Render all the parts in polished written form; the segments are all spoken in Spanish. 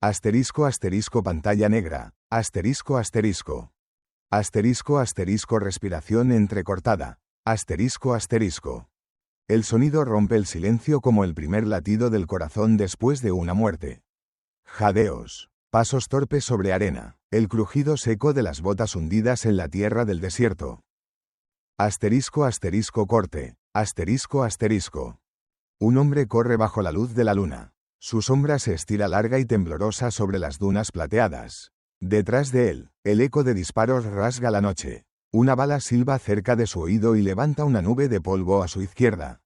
Asterisco asterisco pantalla negra. Asterisco asterisco. Asterisco asterisco respiración entrecortada. Asterisco asterisco. El sonido rompe el silencio como el primer latido del corazón después de una muerte. Jadeos. Pasos torpes sobre arena. El crujido seco de las botas hundidas en la tierra del desierto. Asterisco asterisco corte. Asterisco asterisco. Un hombre corre bajo la luz de la luna. Su sombra se estira larga y temblorosa sobre las dunas plateadas. Detrás de él, el eco de disparos rasga la noche. Una bala silba cerca de su oído y levanta una nube de polvo a su izquierda.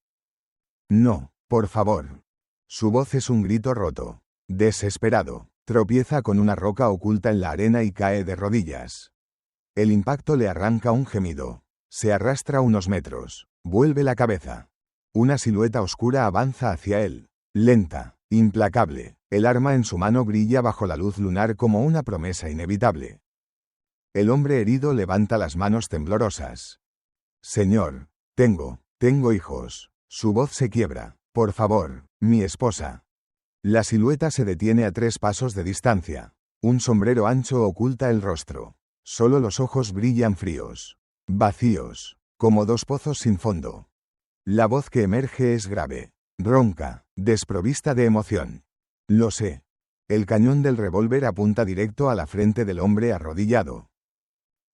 No, por favor. Su voz es un grito roto. Desesperado. Tropieza con una roca oculta en la arena y cae de rodillas. El impacto le arranca un gemido. Se arrastra unos metros. Vuelve la cabeza. Una silueta oscura avanza hacia él. Lenta, implacable. El arma en su mano brilla bajo la luz lunar como una promesa inevitable. El hombre herido levanta las manos temblorosas. Señor, tengo hijos. Su voz se quiebra. Por favor, mi esposa. La silueta se detiene a 3 pasos de distancia. Un sombrero ancho oculta el rostro. Solo los ojos brillan fríos. Vacíos. Como 2 pozos sin fondo. La voz que emerge es grave. Ronca. Desprovista de emoción. Lo sé. El cañón del revólver apunta directo a la frente del hombre arrodillado.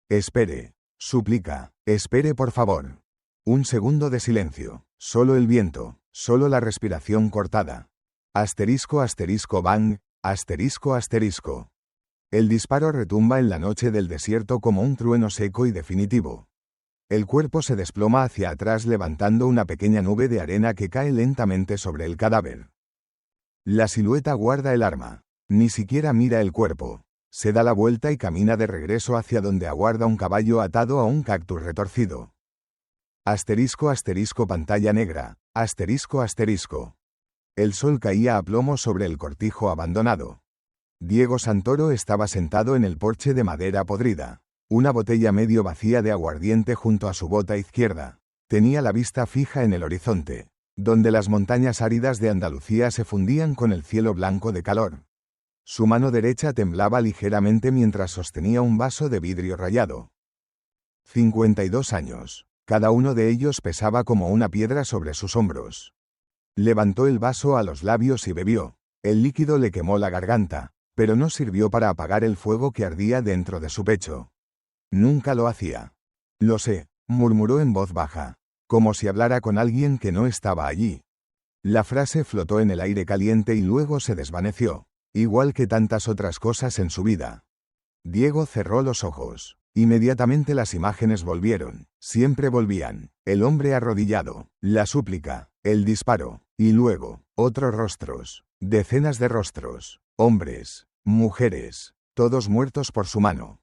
Espere. Suplica. Espere por favor. Un segundo de silencio. Solo el viento. Solo la respiración cortada. Asterisco asterisco bang. Asterisco asterisco. El disparo retumba en la noche del desierto como un trueno seco y definitivo. El cuerpo se desploma hacia atrás levantando una pequeña nube de arena que cae lentamente sobre el cadáver. La silueta guarda el arma. Ni siquiera mira el cuerpo. Se da la vuelta y camina de regreso hacia donde aguarda un caballo atado a un cactus retorcido. Asterisco asterisco pantalla negra. Asterisco asterisco. El sol caía a plomo sobre el cortijo abandonado. Diego Santoro estaba sentado en el porche de madera podrida. Una botella medio vacía de aguardiente junto a su bota izquierda. Tenía la vista fija en el horizonte, donde las montañas áridas de Andalucía se fundían con el cielo blanco de calor. Su mano derecha temblaba ligeramente mientras sostenía un vaso de vidrio rayado. 52 años. Cada uno de ellos pesaba como una piedra sobre sus hombros. Levantó el vaso a los labios y bebió. El líquido le quemó la garganta, pero no sirvió para apagar el fuego que ardía dentro de su pecho. Nunca lo hacía. Lo sé, murmuró en voz baja, como si hablara con alguien que no estaba allí. La frase flotó en el aire caliente y luego se desvaneció, igual que tantas otras cosas en su vida. Diego cerró los ojos. Inmediatamente las imágenes volvieron, siempre volvían. El hombre arrodillado, la súplica, el disparo, y luego, otros rostros, decenas de rostros, hombres, mujeres, todos muertos por su mano.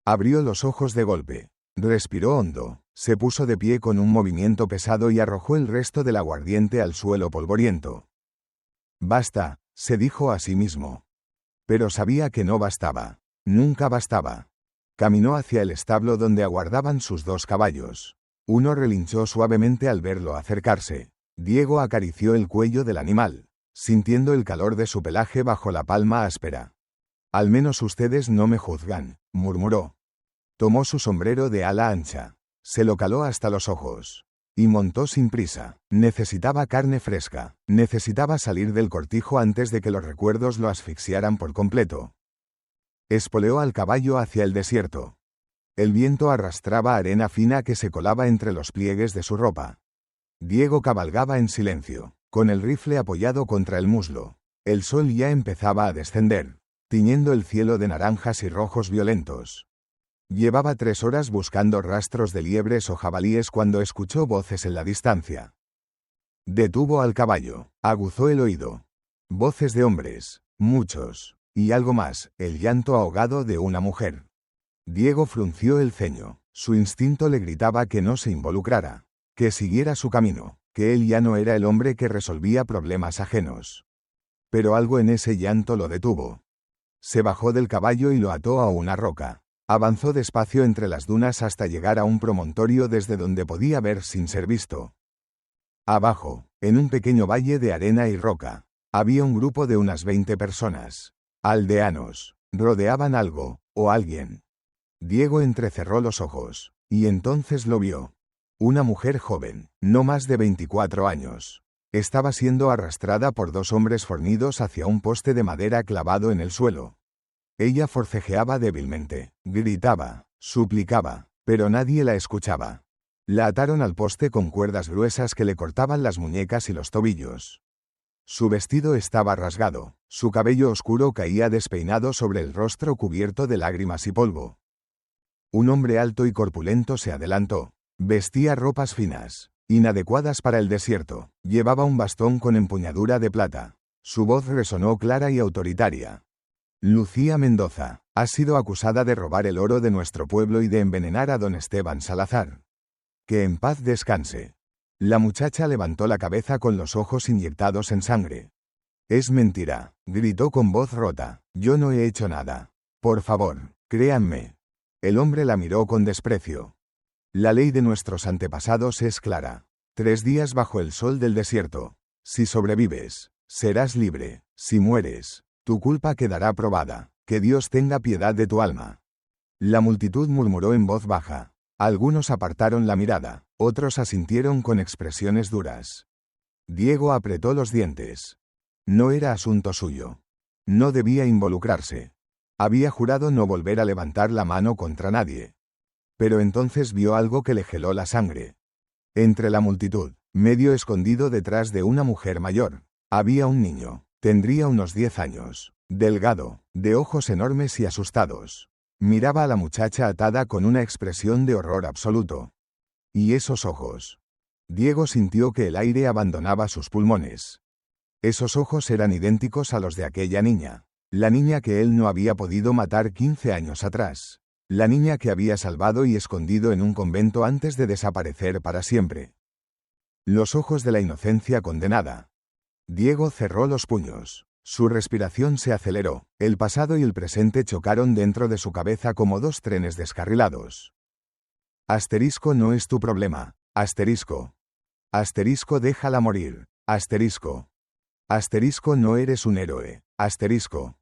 Abrió los ojos de golpe, respiró hondo, se puso de pie con un movimiento pesado y arrojó el resto del aguardiente al suelo polvoriento. Basta, se dijo a sí mismo. Pero sabía que no bastaba, nunca bastaba. Caminó hacia el establo donde aguardaban sus 2 caballos. Uno relinchó suavemente al verlo acercarse. Diego acarició el cuello del animal, sintiendo el calor de su pelaje bajo la palma áspera. Al menos ustedes no me juzgan, murmuró. Tomó su sombrero de ala ancha. Se lo caló hasta los ojos. Y montó sin prisa. Necesitaba carne fresca. Necesitaba salir del cortijo antes de que los recuerdos lo asfixiaran por completo. Espoleó al caballo hacia el desierto. El viento arrastraba arena fina que se colaba entre los pliegues de su ropa. Diego cabalgaba en silencio, con el rifle apoyado contra el muslo. El sol ya empezaba a descender, tiñendo el cielo de naranjas y rojos violentos. Llevaba 3 horas buscando rastros de liebres o jabalíes cuando escuchó voces en la distancia. Detuvo al caballo, aguzó el oído. Voces de hombres, muchos. Y algo más, el llanto ahogado de una mujer. Diego frunció el ceño. Su instinto le gritaba que no se involucrara, que siguiera su camino, que él ya no era el hombre que resolvía problemas ajenos. Pero algo en ese llanto lo detuvo. Se bajó del caballo y lo ató a una roca. Avanzó despacio entre las dunas hasta llegar a un promontorio desde donde podía ver sin ser visto. Abajo, en un pequeño valle de arena y roca, había un grupo de unas 20 personas. Aldeanos. Rodeaban algo, o alguien. Diego entrecerró los ojos, y entonces lo vio. Una mujer joven, no más de 24 años. Estaba siendo arrastrada por dos hombres fornidos hacia un poste de madera clavado en el suelo. Ella forcejeaba débilmente, gritaba, suplicaba, pero nadie la escuchaba. La ataron al poste con cuerdas gruesas que le cortaban las muñecas y los tobillos. Su vestido estaba rasgado, su cabello oscuro caía despeinado sobre el rostro cubierto de lágrimas y polvo. Un hombre alto y corpulento se adelantó. Vestía ropas finas, inadecuadas para el desierto. Llevaba un bastón con empuñadura de plata. Su voz resonó clara y autoritaria. Lucía Mendoza, has sido acusada de robar el oro de nuestro pueblo y de envenenar a don Esteban Salazar. Que en paz descanse. La muchacha levantó la cabeza con los ojos inyectados en sangre. Es mentira, gritó con voz rota. Yo no he hecho nada. Por favor, créanme. El hombre la miró con desprecio. La ley de nuestros antepasados es clara. 3 días bajo el sol del desierto. Si sobrevives, serás libre. Si mueres, tu culpa quedará probada. Que Dios tenga piedad de tu alma. La multitud murmuró en voz baja. Algunos apartaron la mirada, otros asintieron con expresiones duras. Diego apretó los dientes. No era asunto suyo. No debía involucrarse. Había jurado no volver a levantar la mano contra nadie. Pero entonces vio algo que le heló la sangre. Entre la multitud, medio escondido detrás de una mujer mayor, había un niño. Tendría unos 10 años, delgado, de ojos enormes y asustados. Miraba a la muchacha atada con una expresión de horror absoluto. ¿Y esos ojos? Diego sintió que el aire abandonaba sus pulmones. Esos ojos eran idénticos a los de aquella niña. La niña que él no había podido matar 15 años atrás. La niña que había salvado y escondido en un convento antes de desaparecer para siempre. Los ojos de la inocencia condenada. Diego cerró los puños. Su respiración se aceleró. El pasado y el presente chocaron dentro de su cabeza como dos trenes descarrilados. Asterisco no es tu problema. Asterisco. Asterisco déjala morir. Asterisco. Asterisco no eres un héroe. Asterisco.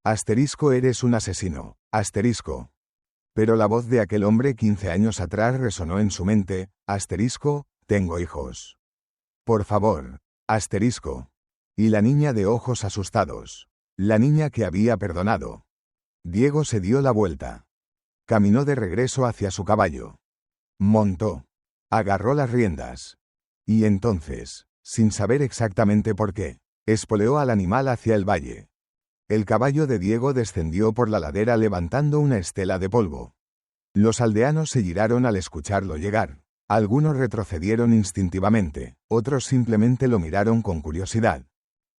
Asterisco eres un asesino. Asterisco. Pero la voz de aquel hombre 15 años atrás resonó en su mente. Asterisco, tengo hijos. Por favor. Asterisco. Y la niña de ojos asustados. La niña que había perdonado. Diego se dio la vuelta. Caminó de regreso hacia su caballo. Montó. Agarró las riendas. Y entonces, sin saber exactamente por qué, espoleó al animal hacia el valle. El caballo de Diego descendió por la ladera levantando una estela de polvo. Los aldeanos se giraron al escucharlo llegar. Algunos retrocedieron instintivamente, otros simplemente lo miraron con curiosidad.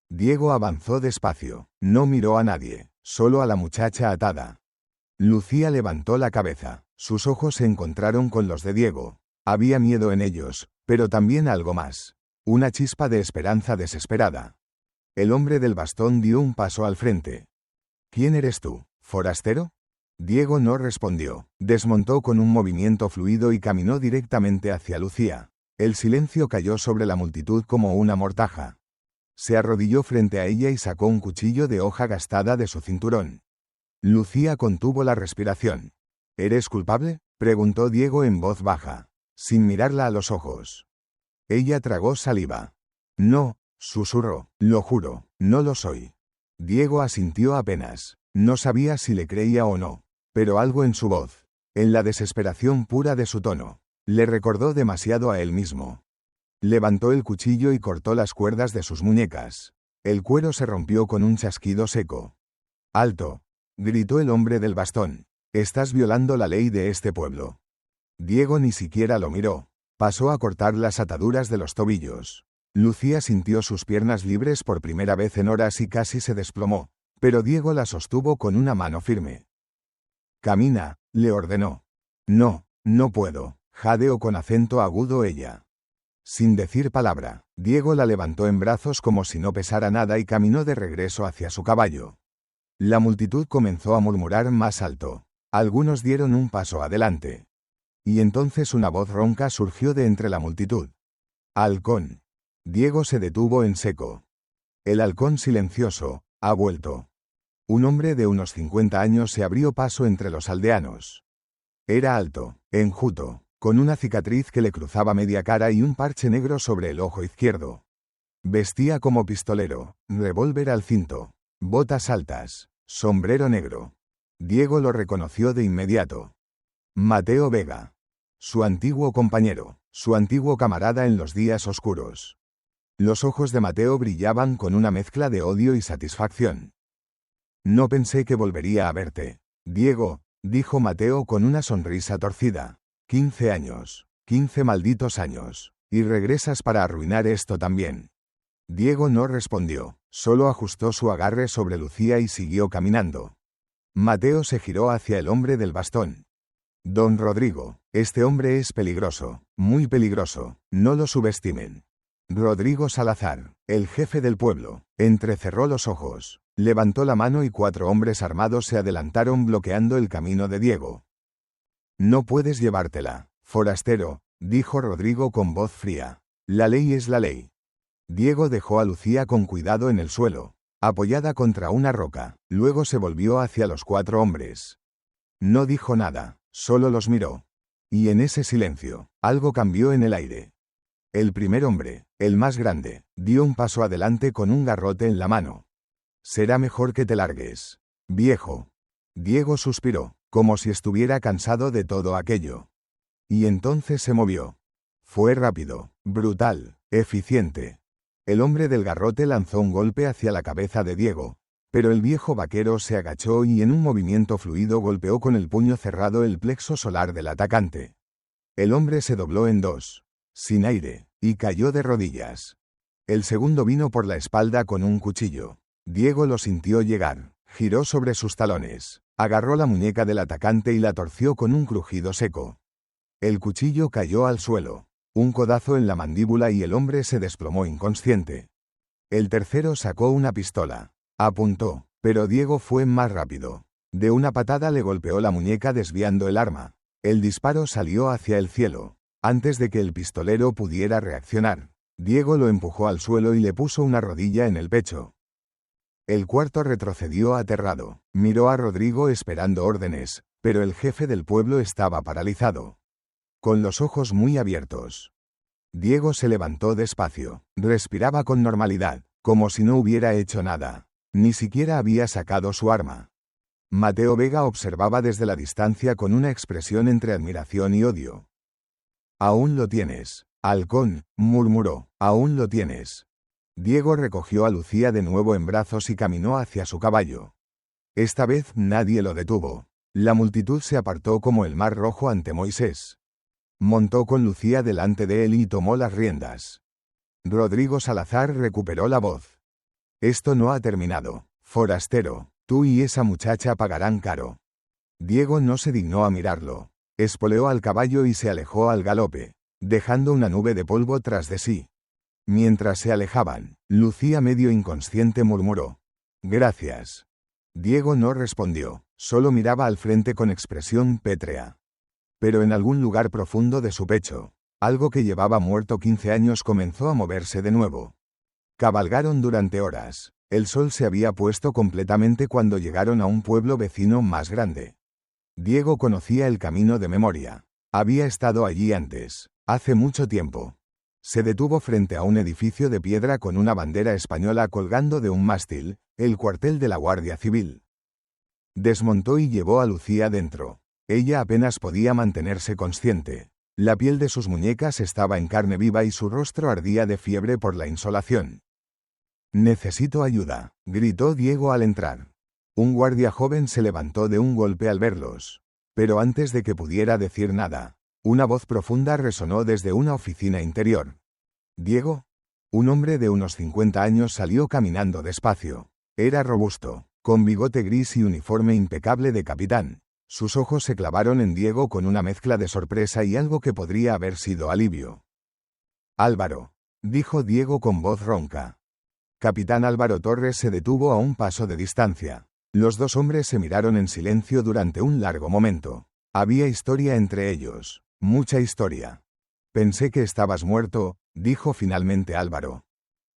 Diego avanzó despacio, no miró a nadie, solo a la muchacha atada. Lucía levantó la cabeza, sus ojos se encontraron con los de Diego. Había miedo en ellos, pero también algo más. Una chispa de esperanza desesperada. El hombre del bastón dio un paso al frente. ¿Quién eres tú, forastero? Diego no respondió. Desmontó con un movimiento fluido y caminó directamente hacia Lucía. El silencio cayó sobre la multitud como una mortaja. Se arrodilló frente a ella y sacó un cuchillo de hoja gastada de su cinturón. Lucía contuvo la respiración. ¿Eres culpable?, preguntó Diego en voz baja, sin mirarla a los ojos. Ella tragó saliva. No, susurró, lo juro, no lo soy. Diego asintió apenas. No sabía si le creía o no, pero algo en su voz, en la desesperación pura de su tono, le recordó demasiado a él mismo. Levantó el cuchillo y cortó las cuerdas de sus muñecas. El cuero se rompió con un chasquido seco. ¡Alto!, gritó el hombre del bastón. Estás violando la ley de este pueblo. Diego ni siquiera lo miró. Pasó a cortar las ataduras de los tobillos. Lucía sintió sus piernas libres por primera vez en horas y casi se desplomó, pero Diego la sostuvo con una mano firme. Camina, le ordenó. No, no puedo, jadeó con acento agudo ella. Sin decir palabra, Diego la levantó en brazos como si no pesara nada y caminó de regreso hacia su caballo. La multitud comenzó a murmurar más alto. Algunos dieron un paso adelante. Y entonces una voz ronca surgió de entre la multitud. ¡Halcón! Diego se detuvo en seco. El halcón silencioso ha vuelto. Un hombre de unos 50 años se abrió paso entre los aldeanos. Era alto, enjuto, con una cicatriz que le cruzaba media cara y un parche negro sobre el ojo izquierdo. Vestía como pistolero, revólver al cinto, botas altas, sombrero negro. Diego lo reconoció de inmediato. Mateo Vega. Su antiguo compañero, su antiguo camarada en los días oscuros. Los ojos de Mateo brillaban con una mezcla de odio y satisfacción. No pensé que volvería a verte, Diego, dijo Mateo con una sonrisa torcida. 15 años, 15 malditos años, y regresas para arruinar esto también. Diego no respondió, solo ajustó su agarre sobre Lucía y siguió caminando. Mateo se giró hacia el hombre del bastón. Don Rodrigo, este hombre es peligroso, muy peligroso, no lo subestimen. Rodrigo Salazar, el jefe del pueblo, entrecerró los ojos, levantó la mano y 4 hombres armados se adelantaron bloqueando el camino de Diego. No puedes llevártela, forastero, dijo Rodrigo con voz fría. La ley es la ley. Diego dejó a Lucía con cuidado en el suelo, apoyada contra una roca, luego se volvió hacia los 4 hombres. No dijo nada, solo los miró. Y en ese silencio, algo cambió en el aire. El primer hombre, el más grande, dio un paso adelante con un garrote en la mano. Será mejor que te largues, viejo. Diego suspiró, como si estuviera cansado de todo aquello. Y entonces se movió. Fue rápido, brutal, eficiente. El hombre del garrote lanzó un golpe hacia la cabeza de Diego, pero el viejo vaquero se agachó y en un movimiento fluido golpeó con el puño cerrado el plexo solar del atacante. El hombre se dobló en dos, sin aire, y cayó de rodillas. El segundo vino por la espalda con un cuchillo. Diego lo sintió llegar, giró sobre sus talones, agarró la muñeca del atacante y la torció con un crujido seco. El cuchillo cayó al suelo, un codazo en la mandíbula y el hombre se desplomó inconsciente. El tercero sacó una pistola, apuntó, pero Diego fue más rápido. De una patada le golpeó la muñeca desviando el arma. El disparo salió hacia el cielo. Antes de que el pistolero pudiera reaccionar, Diego lo empujó al suelo y le puso una rodilla en el pecho. El cuarto retrocedió aterrado, miró a Rodrigo esperando órdenes, pero el jefe del pueblo estaba paralizado, con los ojos muy abiertos. Diego se levantó despacio, respiraba con normalidad, como si no hubiera hecho nada, ni siquiera había sacado su arma. Mateo Vega observaba desde la distancia con una expresión entre admiración y odio. «Aún lo tienes, halcón», murmuró, «aún lo tienes». Diego recogió a Lucía de nuevo en brazos y caminó hacia su caballo. Esta vez nadie lo detuvo. La multitud se apartó como el mar rojo ante Moisés. Montó con Lucía delante de él y tomó las riendas. Rodrigo Salazar recuperó la voz. «Esto no ha terminado, forastero, tú y esa muchacha pagarán caro». Diego no se dignó a mirarlo. Espoleó al caballo y se alejó al galope, dejando una nube de polvo tras de sí. Mientras se alejaban, Lucía medio inconsciente murmuró: «Gracias». Diego no respondió, solo miraba al frente con expresión pétrea. Pero en algún lugar profundo de su pecho, algo que llevaba muerto 15 años comenzó a moverse de nuevo. Cabalgaron durante horas. El sol se había puesto completamente cuando llegaron a un pueblo vecino más grande. Diego conocía el camino de memoria. Había estado allí antes, hace mucho tiempo. Se detuvo frente a un edificio de piedra con una bandera española colgando de un mástil, el cuartel de la Guardia Civil. Desmontó y llevó a Lucía dentro. Ella apenas podía mantenerse consciente. La piel de sus muñecas estaba en carne viva y su rostro ardía de fiebre por la insolación. «Necesito ayuda», gritó Diego al entrar. Un guardia joven se levantó de un golpe al verlos. Pero antes de que pudiera decir nada, una voz profunda resonó desde una oficina interior. «¿Diego?». Un hombre de unos 50 años salió caminando despacio. Era robusto, con bigote gris y uniforme impecable de capitán. Sus ojos se clavaron en Diego con una mezcla de sorpresa y algo que podría haber sido alivio. «Álvaro», dijo Diego con voz ronca. Capitán Álvaro Torres se detuvo a un paso de distancia. Los dos hombres se miraron en silencio durante un largo momento. Había historia entre ellos, mucha historia. «Pensé que estabas muerto», dijo finalmente Álvaro.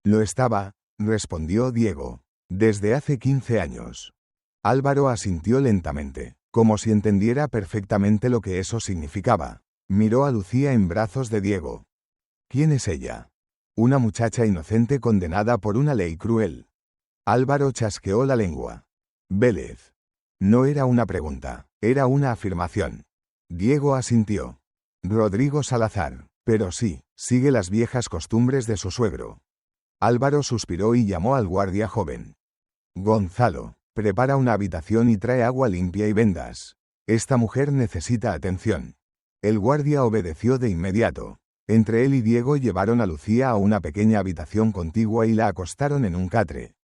«Lo estaba», respondió Diego. «Desde hace 15 años». Álvaro asintió lentamente, como si entendiera perfectamente lo que eso significaba. Miró a Lucía en brazos de Diego. ¿Quién es ella? Una muchacha inocente condenada por una ley cruel. Álvaro chasqueó la lengua. Vélez. No era una pregunta, era una afirmación. Diego asintió. Rodrigo Salazar. Pero sí, sigue las viejas costumbres de su suegro. Álvaro suspiró y llamó al guardia joven. Gonzalo, prepara una habitación y trae agua limpia y vendas. Esta mujer necesita atención. El guardia obedeció de inmediato. Entre él y Diego llevaron a Lucía a una pequeña habitación contigua y la acostaron en un catre.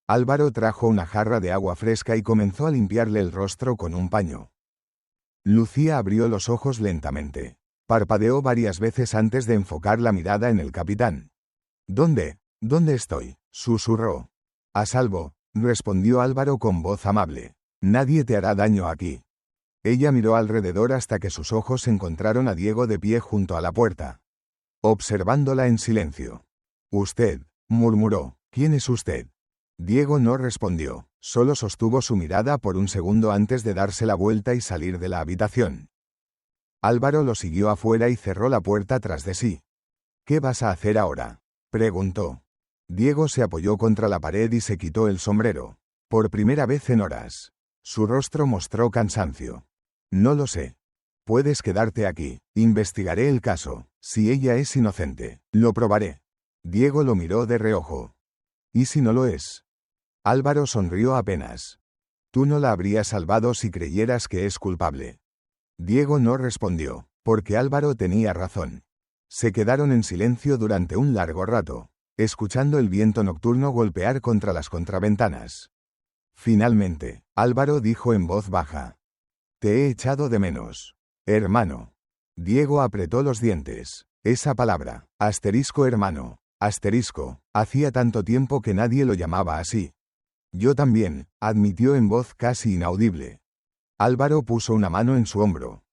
Álvaro trajo una jarra de agua fresca y comenzó a limpiarle el rostro con un paño. Lucía abrió los ojos lentamente. Parpadeó varias veces antes de enfocar la mirada en el capitán. ¿Dónde estoy?, susurró. A salvo, respondió Álvaro con voz amable. Nadie te hará daño aquí. Ella miró alrededor hasta que sus ojos encontraron a Diego de pie junto a la puerta, observándola en silencio. Usted, murmuró. ¿Quién es usted? Diego no respondió, solo sostuvo su mirada por un segundo antes de darse la vuelta y salir de la habitación. Álvaro lo siguió afuera y cerró la puerta tras de sí. ¿Qué vas a hacer ahora?, preguntó. Diego se apoyó contra la pared y se quitó el sombrero. Por primera vez en horas. Su rostro mostró cansancio. No lo sé. Puedes quedarte aquí. Investigaré el caso. Si ella es inocente, lo probaré. Diego lo miró de reojo. ¿Y si no lo es? Álvaro sonrió apenas. Tú no la habrías salvado si creyeras que es culpable. Diego no respondió, porque Álvaro tenía razón. Se quedaron en silencio durante un largo rato, escuchando el viento nocturno golpear contra las contraventanas. Finalmente, Álvaro dijo en voz baja. Te he echado de menos, hermano. Diego apretó los dientes. Esa palabra, hermano, hacía tanto tiempo que nadie lo llamaba así. Yo también, admitió en voz casi inaudible. Álvaro puso una mano en su hombro.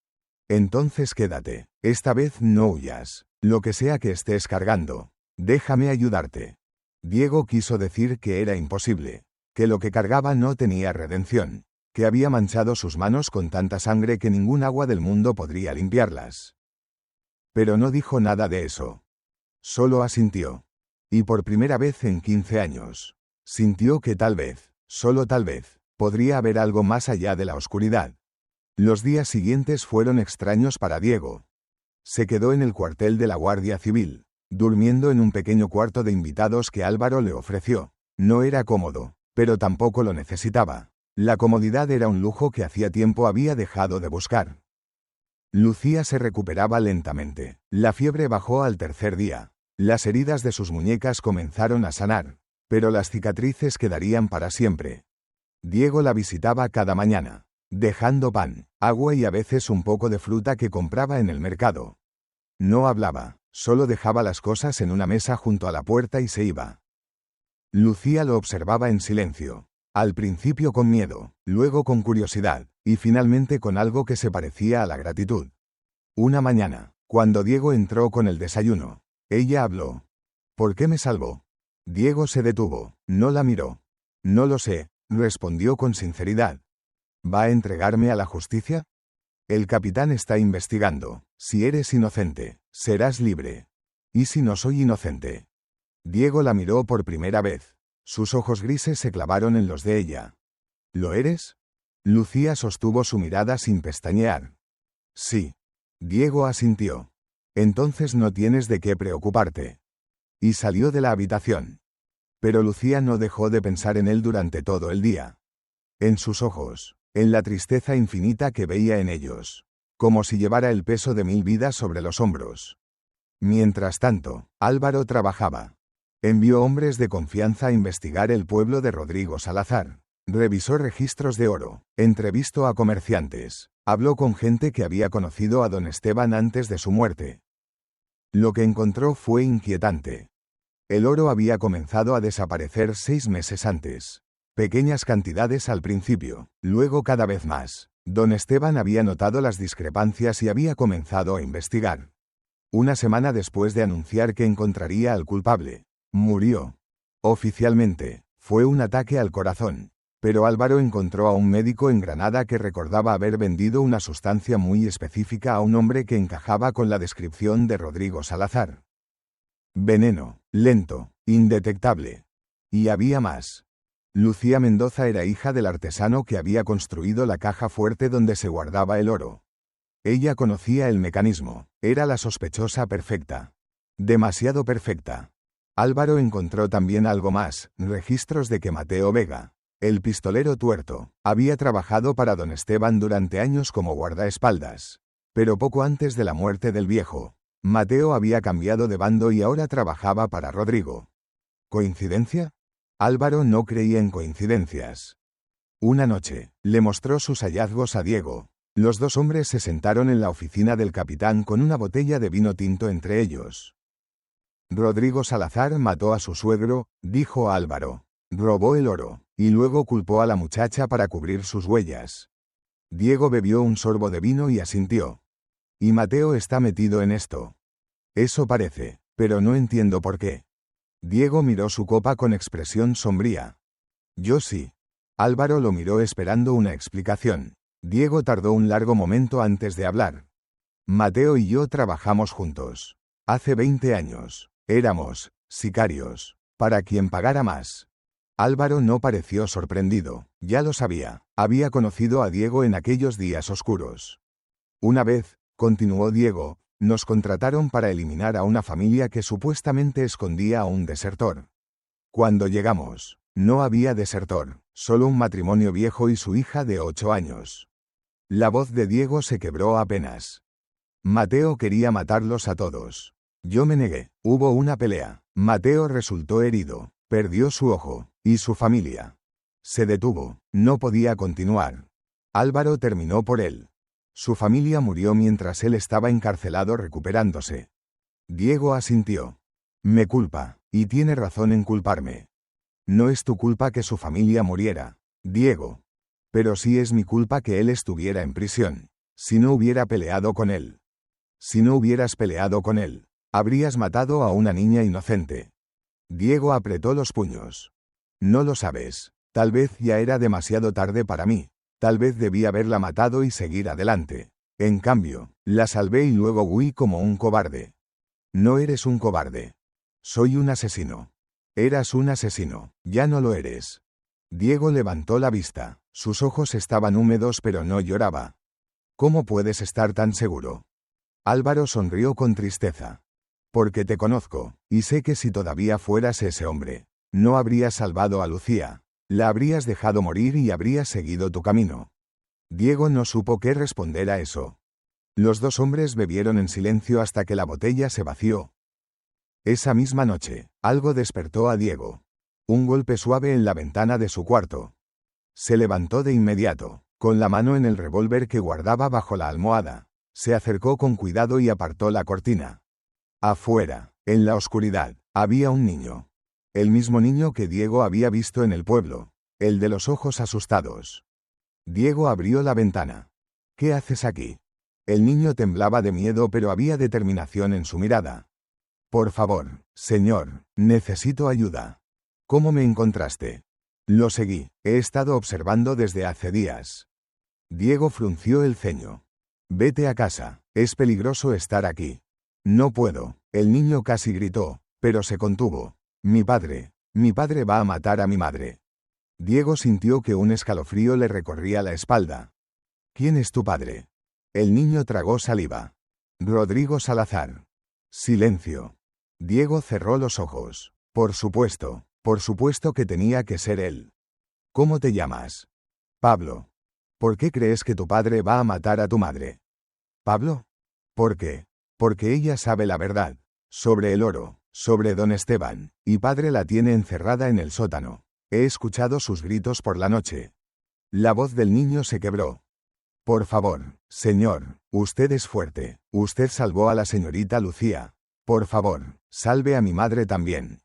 Entonces quédate, esta vez no huyas, lo que sea que estés cargando. Déjame ayudarte. Diego quiso decir que era imposible, que lo que cargaba no tenía redención, que había manchado sus manos con tanta sangre que ningún agua del mundo podría limpiarlas. Pero no dijo nada de eso. Solo asintió. Y por primera vez en 15 años, sintió que tal vez, solo tal vez, podría haber algo más allá de la oscuridad. Los días siguientes fueron extraños para Diego. Se quedó en el cuartel de la Guardia Civil, durmiendo en un pequeño cuarto de invitados que Álvaro le ofreció. No era cómodo, pero tampoco lo necesitaba. La comodidad era un lujo que hacía tiempo había dejado de buscar. Lucía se recuperaba lentamente. La fiebre bajó al tercer día. Las heridas de sus muñecas comenzaron a sanar, pero las cicatrices quedarían para siempre. Diego la visitaba cada mañana, dejando pan, agua y a veces un poco de fruta que compraba en el mercado. No hablaba, solo dejaba las cosas en una mesa junto a la puerta y se iba. Lucía lo observaba en silencio, al principio con miedo, luego con curiosidad, y finalmente con algo que se parecía a la gratitud. Una mañana, cuando Diego entró con el desayuno, ella habló. ¿Por qué me salvó? Diego se detuvo, no la miró. No lo sé, respondió con sinceridad. ¿Va a entregarme a la justicia? El capitán está investigando. Si eres inocente, serás libre. ¿Y si no soy inocente? Diego la miró por primera vez. Sus ojos grises se clavaron en los de ella. ¿Lo eres? Lucía sostuvo su mirada sin pestañear. Sí. Diego asintió. Entonces no tienes de qué preocuparte. Y salió de la habitación. Pero Lucía no dejó de pensar en él durante todo el día. En sus ojos, en la tristeza infinita que veía en ellos, como si llevara el peso de 1000 vidas sobre los hombros. Mientras tanto, Álvaro trabajaba. Envió hombres de confianza a investigar el pueblo de Rodrigo Salazar. Revisó registros de oro, entrevistó a comerciantes, habló con gente que había conocido a don Esteban antes de su muerte. Lo que encontró fue inquietante. El oro había comenzado a desaparecer 6 meses antes. Pequeñas cantidades al principio, luego cada vez más. Don Esteban había notado las discrepancias y había comenzado a investigar. Una semana después de anunciar que encontraría al culpable, murió. Oficialmente, fue un ataque al corazón. Pero Álvaro encontró a un médico en Granada que recordaba haber vendido una sustancia muy específica a un hombre que encajaba con la descripción de Rodrigo Salazar. Veneno, lento, indetectable. Y había más. Lucía Mendoza era hija del artesano que había construido la caja fuerte donde se guardaba el oro. Ella conocía el mecanismo, era la sospechosa perfecta. Demasiado perfecta. Álvaro encontró también algo más, registros de que Mateo Vega, el pistolero tuerto, había trabajado para don Esteban durante años como guardaespaldas. Pero poco antes de la muerte del viejo, Mateo había cambiado de bando y ahora trabajaba para Rodrigo. ¿Coincidencia? Álvaro no creía en coincidencias. Una noche, le mostró sus hallazgos a Diego. Los dos hombres se sentaron en la oficina del capitán con una botella de vino tinto entre ellos. Rodrigo Salazar mató a su suegro, dijo Álvaro. Robó el oro, y luego culpó a la muchacha para cubrir sus huellas. Diego bebió un sorbo de vino y asintió. Y Mateo está metido en esto. Eso parece, pero no entiendo por qué. Diego miró su copa con expresión sombría. Yo sí. Álvaro lo miró esperando una explicación. Diego tardó un largo momento antes de hablar. Mateo y yo trabajamos juntos. Hace 20 años. Éramos sicarios. Para quien pagara más. Álvaro no pareció sorprendido. Ya lo sabía. Había conocido a Diego en aquellos días oscuros. Una vez, continuó Diego, nos contrataron para eliminar a una familia que supuestamente escondía a un desertor. Cuando llegamos, no había desertor, solo un matrimonio viejo y su hija de 8 años. La voz de Diego se quebró apenas. Mateo quería matarlos a todos. Yo me negué. Hubo una pelea. Mateo resultó herido. Perdió su ojo. Y su familia. Se detuvo. No podía continuar. Álvaro terminó por él. Su familia murió mientras él estaba encarcelado recuperándose. Diego asintió. Me culpa, y tiene razón en culparme. No es tu culpa que su familia muriera, Diego. Pero sí es mi culpa que él estuviera en prisión. Si no hubiera peleado con él. Si no hubieras peleado con él, habrías matado a una niña inocente. Diego apretó los puños. No lo sabes. Tal vez ya era demasiado tarde para mí. Tal vez debí haberla matado y seguir adelante. En cambio, la salvé y luego huí como un cobarde. No eres un cobarde. Soy un asesino. Eras un asesino, ya no lo eres. Diego levantó la vista. Sus ojos estaban húmedos pero no lloraba. ¿Cómo puedes estar tan seguro? Álvaro sonrió con tristeza. Porque te conozco, y sé que si todavía fueras ese hombre, no habrías salvado a Lucía. La habrías dejado morir y habrías seguido tu camino. Diego no supo qué responder a eso. Los dos hombres bebieron en silencio hasta que la botella se vació. Esa misma noche, algo despertó a Diego. Un golpe suave en la ventana de su cuarto. Se levantó de inmediato, con la mano en el revólver que guardaba bajo la almohada. Se acercó con cuidado y apartó la cortina. Afuera, en la oscuridad, había un niño. El mismo niño que Diego había visto en el pueblo. El de los ojos asustados. Diego abrió la ventana. ¿Qué haces aquí? El niño temblaba de miedo pero había determinación en su mirada. Por favor, señor, necesito ayuda. ¿Cómo me encontraste? Lo seguí, he estado observando desde hace días. Diego frunció el ceño. Vete a casa, es peligroso estar aquí. No puedo, el niño casi gritó, pero se contuvo. Mi padre va a matar a mi madre. Diego sintió que un escalofrío le recorría la espalda. ¿Quién es tu padre? El niño tragó saliva. Rodrigo Salazar. Silencio. Diego cerró los ojos. Por supuesto que tenía que ser él. ¿Cómo te llamas? Pablo. ¿Por qué crees que tu padre va a matar a tu madre? ¿Pablo? ¿Por qué? Porque ella sabe la verdad. Sobre el oro, sobre don Esteban, y padre la tiene encerrada en el sótano. He escuchado sus gritos por la noche. La voz del niño se quebró. Por favor, señor, usted es fuerte. Usted salvó a la señorita Lucía. Por favor, salve a mi madre también.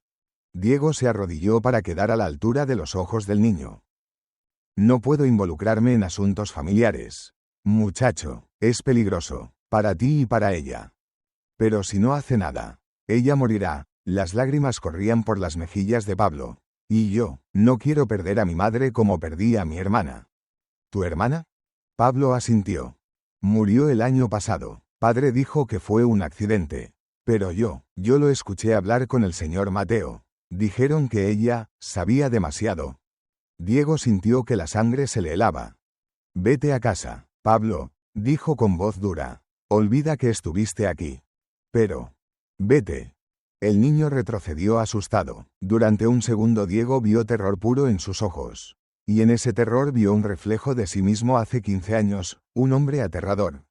Diego se arrodilló para quedar a la altura de los ojos del niño. No puedo involucrarme en asuntos familiares. Muchacho, es peligroso, para ti y para ella. Pero si no hace nada, ella morirá. Las lágrimas corrían por las mejillas de Pablo. Y yo, no quiero perder a mi madre como perdí a mi hermana. ¿Tu hermana? Pablo asintió. Murió el año pasado. Padre dijo que fue un accidente. Pero yo lo escuché hablar con el señor Mateo. Dijeron que ella sabía demasiado. Diego sintió que la sangre se le helaba. Vete a casa, Pablo, dijo con voz dura. Olvida que estuviste aquí. Pero, vete. El niño retrocedió asustado. Durante un segundo Diego vio terror puro en sus ojos. Y en ese terror vio un reflejo de sí mismo hace 15 años, un hombre aterrador.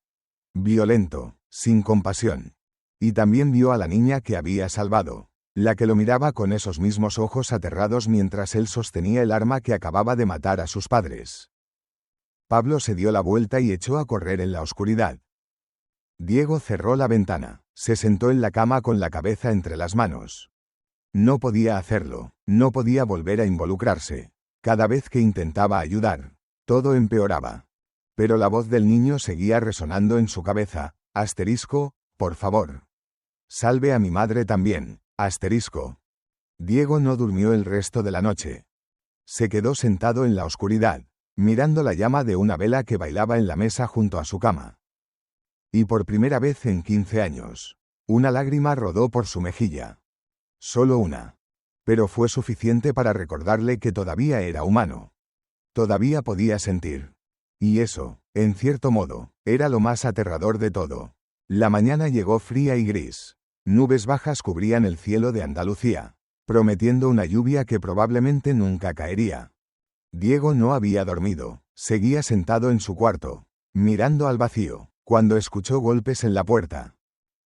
Violento, sin compasión. Y también vio a la niña que había salvado, la que lo miraba con esos mismos ojos aterrados mientras él sostenía el arma que acababa de matar a sus padres. Pablo se dio la vuelta y echó a correr en la oscuridad. Diego cerró la ventana, se sentó en la cama con la cabeza entre las manos. No podía hacerlo, no podía volver a involucrarse. Cada vez que intentaba ayudar, todo empeoraba. Pero la voz del niño seguía resonando en su cabeza. Asterisco, por favor. Salve a mi madre también. Asterisco. Diego no durmió el resto de la noche. Se quedó sentado en la oscuridad, mirando la llama de una vela que bailaba en la mesa junto a su cama. Y por primera vez en 15 años, una lágrima rodó por su mejilla. Solo una. Pero fue suficiente para recordarle que todavía era humano. Todavía podía sentir. Y eso, en cierto modo, era lo más aterrador de todo. La mañana llegó fría y gris. Nubes bajas cubrían el cielo de Andalucía, prometiendo una lluvia que probablemente nunca caería. Diego no había dormido. Seguía sentado en su cuarto, mirando al vacío, cuando escuchó golpes en la puerta.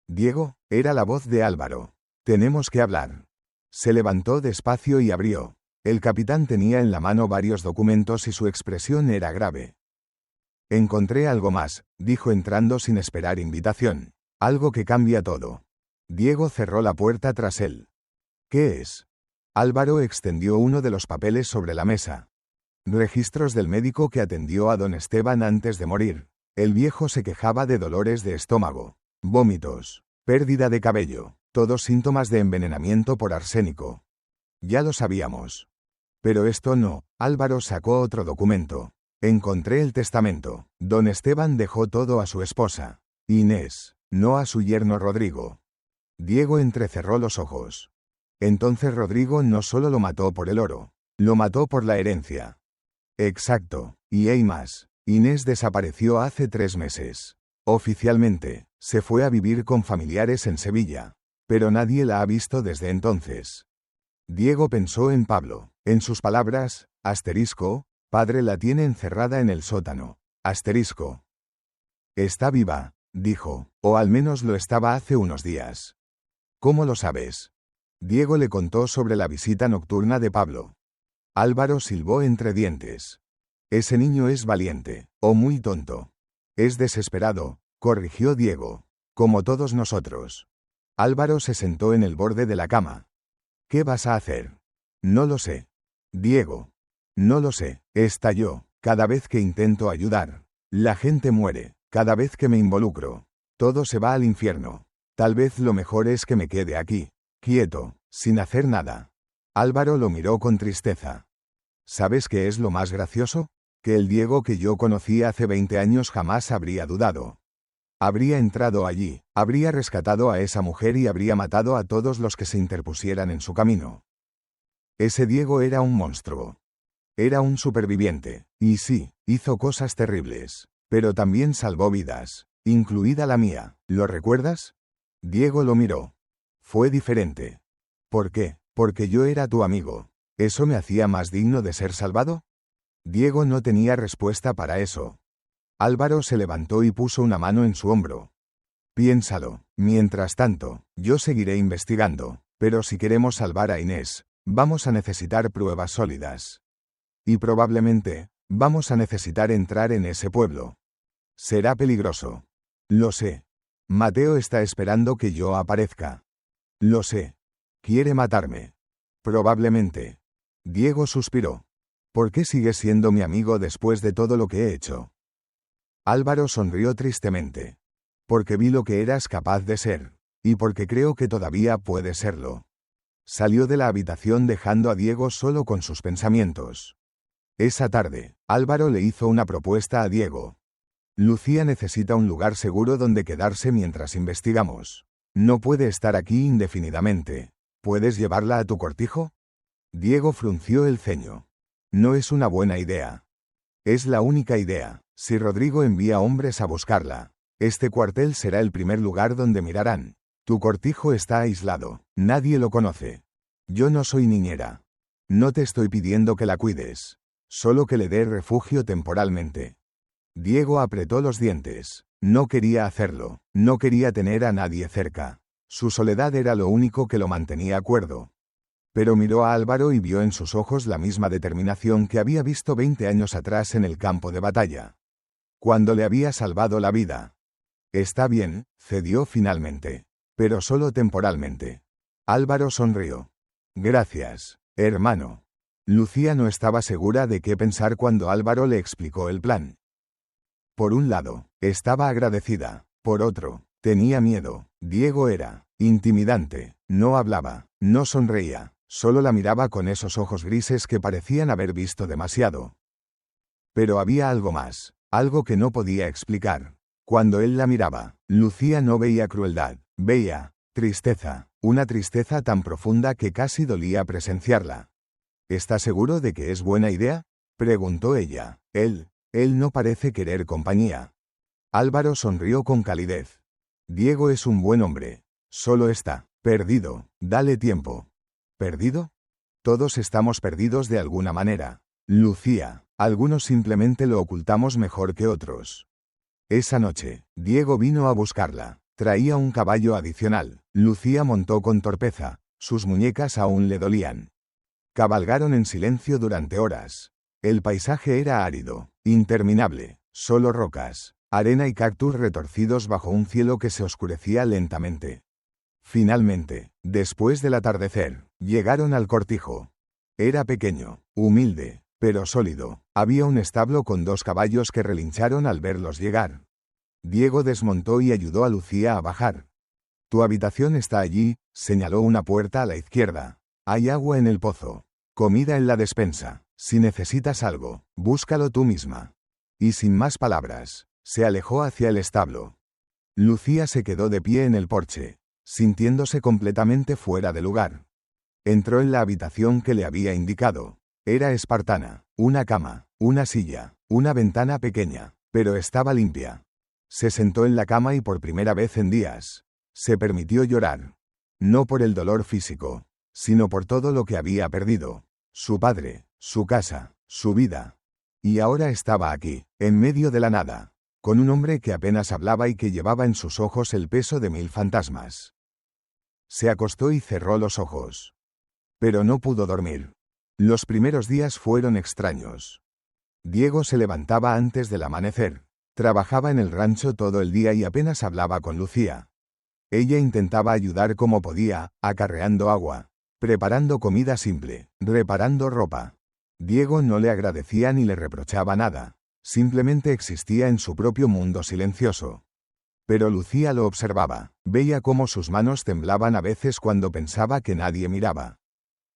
Diego, era la voz de Álvaro. Tenemos que hablar. Se levantó despacio y abrió. El capitán tenía en la mano varios documentos y su expresión era grave. Encontré algo más, dijo entrando sin esperar invitación. Algo que cambia todo. Diego cerró la puerta tras él. ¿Qué es? Álvaro extendió uno de los papeles sobre la mesa. Registros del médico que atendió a don Esteban antes de morir. El viejo se quejaba de dolores de estómago, vómitos, pérdida de cabello, todos síntomas de envenenamiento por arsénico. Ya lo sabíamos. Pero esto no. Álvaro sacó otro documento. Encontré el testamento. Don Esteban dejó todo a su esposa, Inés, no a su yerno Rodrigo. Diego entrecerró los ojos. Entonces Rodrigo no solo lo mató por el oro, lo mató por la herencia. Exacto, y hay más. Inés desapareció hace 3 meses. Oficialmente, se fue a vivir con familiares en Sevilla, pero nadie la ha visto desde entonces. Diego pensó en Pablo. En sus palabras, asterisco, padre la tiene encerrada en el sótano. Asterisco. Está viva, dijo, o al menos lo estaba hace unos días. ¿Cómo lo sabes? Diego le contó sobre la visita nocturna de Pablo. Álvaro silbó entre dientes. Ese niño es valiente, o muy tonto. Es desesperado, corrigió Diego. Como todos nosotros. Álvaro se sentó en el borde de la cama. ¿Qué vas a hacer? No lo sé. Diego. No lo sé. Estalló. Cada vez que intento ayudar, la gente muere. Cada vez que me involucro, todo se va al infierno. Tal vez lo mejor es que me quede aquí, quieto, sin hacer nada. Álvaro lo miró con tristeza. ¿Sabes qué es lo más gracioso? Que el Diego que yo conocí hace 20 años jamás habría dudado. Habría entrado allí, habría rescatado a esa mujer y habría matado a todos los que se interpusieran en su camino. Ese Diego era un monstruo. Era un superviviente, y sí, hizo cosas terribles, pero también salvó vidas, incluida la mía. ¿Lo recuerdas? Diego lo miró. Fue diferente. ¿Por qué? Porque yo era tu amigo. ¿Eso me hacía más digno de ser salvado? Diego no tenía respuesta para eso. Álvaro se levantó y puso una mano en su hombro. Piénsalo. Mientras tanto, yo seguiré investigando, pero si queremos salvar a Inés, vamos a necesitar pruebas sólidas. Y probablemente, vamos a necesitar entrar en ese pueblo. Será peligroso. Lo sé. Mateo está esperando que yo aparezca. Lo sé. Quiere matarme. Probablemente. Diego suspiró. ¿Por qué sigues siendo mi amigo después de todo lo que he hecho? Álvaro sonrió tristemente. Porque vi lo que eras capaz de ser. Y porque creo que todavía puedes serlo. Salió de la habitación dejando a Diego solo con sus pensamientos. Esa tarde, Álvaro le hizo una propuesta a Diego. Lucía necesita un lugar seguro donde quedarse mientras investigamos. No puede estar aquí indefinidamente. ¿Puedes llevarla a tu cortijo? Diego frunció el ceño. No es una buena idea. Es la única idea. Si Rodrigo envía hombres a buscarla, este cuartel será el primer lugar donde mirarán. Tu cortijo está aislado. Nadie lo conoce. Yo no soy niñera. No te estoy pidiendo que la cuides. Solo que le dé refugio temporalmente. Diego apretó los dientes. No quería hacerlo. No quería tener a nadie cerca. Su soledad era lo único que lo mantenía cuerdo. Pero miró a Álvaro y vio en sus ojos la misma determinación que había visto 20 años atrás en el campo de batalla. Cuando le había salvado la vida. Está bien, cedió finalmente. Pero solo temporalmente. Álvaro sonrió. Gracias, hermano. Lucía no estaba segura de qué pensar cuando Álvaro le explicó el plan. Por un lado, estaba agradecida. Por otro, tenía miedo. Diego era intimidante. No hablaba, no sonreía. Solo la miraba con esos ojos grises que parecían haber visto demasiado. Pero había algo más, algo que no podía explicar. Cuando él la miraba, Lucía no veía crueldad, veía tristeza, una tristeza tan profunda que casi dolía presenciarla. ¿Está seguro de que es buena idea?, preguntó ella. Él no parece querer compañía. Álvaro sonrió con calidez. Diego es un buen hombre. Solo está perdido. Dale tiempo. ¿Perdido? Todos estamos perdidos de alguna manera. Lucía, algunos simplemente lo ocultamos mejor que otros. Esa noche, Diego vino a buscarla. Traía un caballo adicional. Lucía montó con torpeza. Sus muñecas aún le dolían. Cabalgaron en silencio durante horas. El paisaje era árido, interminable, solo rocas, arena y cactus retorcidos bajo un cielo que se oscurecía lentamente. Finalmente, después del atardecer, llegaron al cortijo. Era pequeño, humilde, pero sólido. Había un establo con 2 caballos que relincharon al verlos llegar. Diego desmontó y ayudó a Lucía a bajar. Tu habitación está allí, señaló una puerta a la izquierda. Hay agua en el pozo. Comida en la despensa. Si necesitas algo, búscalo tú misma. Y sin más palabras, se alejó hacia el establo. Lucía se quedó de pie en el porche, sintiéndose completamente fuera de lugar. Entró en la habitación que le había indicado. Era espartana, una cama, una silla, una ventana pequeña, pero estaba limpia. Se sentó en la cama y por primera vez en días, se permitió llorar. No por el dolor físico, sino por todo lo que había perdido. Su padre, su casa, su vida. Y ahora estaba aquí, en medio de la nada, con un hombre que apenas hablaba y que llevaba en sus ojos el peso de 1000 fantasmas. Se acostó y cerró los ojos. Pero no pudo dormir. Los primeros días fueron extraños. Diego se levantaba antes del amanecer. Trabajaba en el rancho todo el día y apenas hablaba con Lucía. Ella intentaba ayudar como podía, acarreando agua, preparando comida simple, reparando ropa. Diego no le agradecía ni le reprochaba nada. Simplemente existía en su propio mundo silencioso. Pero Lucía lo observaba. Veía cómo sus manos temblaban a veces cuando pensaba que nadie miraba.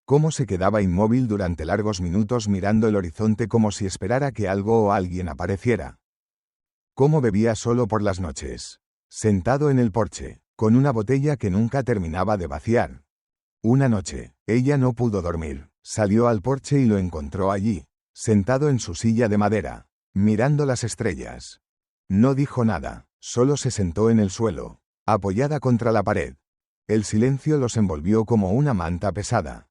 Cómo se quedaba inmóvil durante largos minutos mirando el horizonte como si esperara que algo o alguien apareciera. Cómo bebía solo por las noches. Sentado en el porche, con una botella que nunca terminaba de vaciar. Una noche, ella no pudo dormir. Salió al porche y lo encontró allí, sentado en su silla de madera, mirando las estrellas. No dijo nada, solo se sentó en el suelo, apoyada contra la pared. El silencio los envolvió como una manta pesada.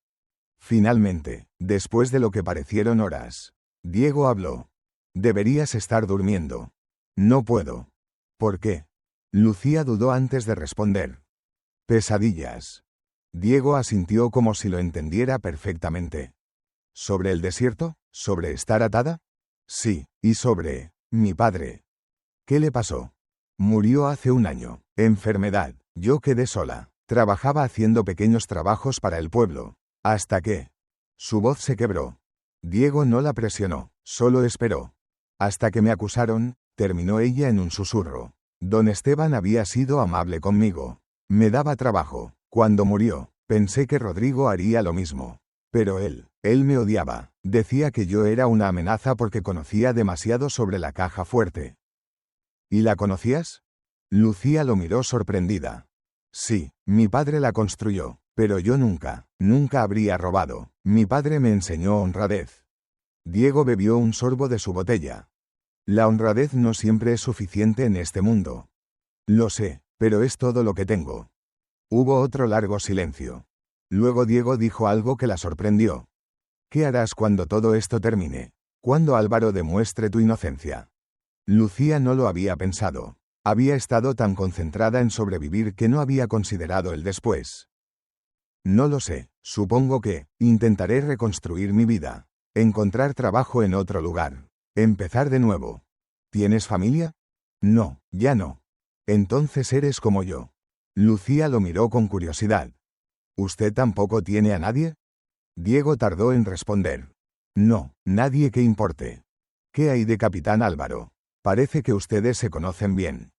Finalmente, después de lo que parecieron horas, Diego habló. Deberías estar durmiendo. No puedo. ¿Por qué? Lucía dudó antes de responder. Pesadillas. Diego asintió como si lo entendiera perfectamente. ¿Sobre el desierto? ¿Sobre estar atada? Sí, y sobre mi padre. ¿Qué le pasó? Murió hace 1 año. Enfermedad. Yo quedé sola. Trabajaba haciendo pequeños trabajos para el pueblo. Hasta que su voz se quebró. Diego no la presionó, solo esperó. Hasta que me acusaron, terminó ella en un susurro. Don Esteban había sido amable conmigo. Me daba trabajo. Cuando murió, Pensé que Rodrigo haría lo mismo. Pero él me odiaba. Decía que yo era una amenaza porque conocía demasiado sobre la caja fuerte. ¿Y la conocías? Lucía lo miró sorprendida. Sí, mi padre la construyó, pero yo nunca habría robado. Mi padre me enseñó honradez. Diego bebió un sorbo de su botella. La honradez no siempre es suficiente en este mundo. Lo sé, pero es todo lo que tengo. Hubo otro largo silencio. Luego Diego dijo algo que la sorprendió. ¿Qué harás cuando todo esto termine? Cuando Álvaro demuestre tu inocencia. Lucía no lo había pensado. Había estado tan concentrada en sobrevivir que no había considerado el después. No lo sé, supongo que intentaré reconstruir mi vida. Encontrar trabajo en otro lugar. Empezar de nuevo. ¿Tienes familia? No, ya no. Entonces eres como yo. Lucía lo miró con curiosidad. ¿Usted tampoco tiene a nadie? Diego tardó en responder. No, nadie que importe. ¿Qué hay de Capitán Álvaro? Parece que ustedes se conocen bien.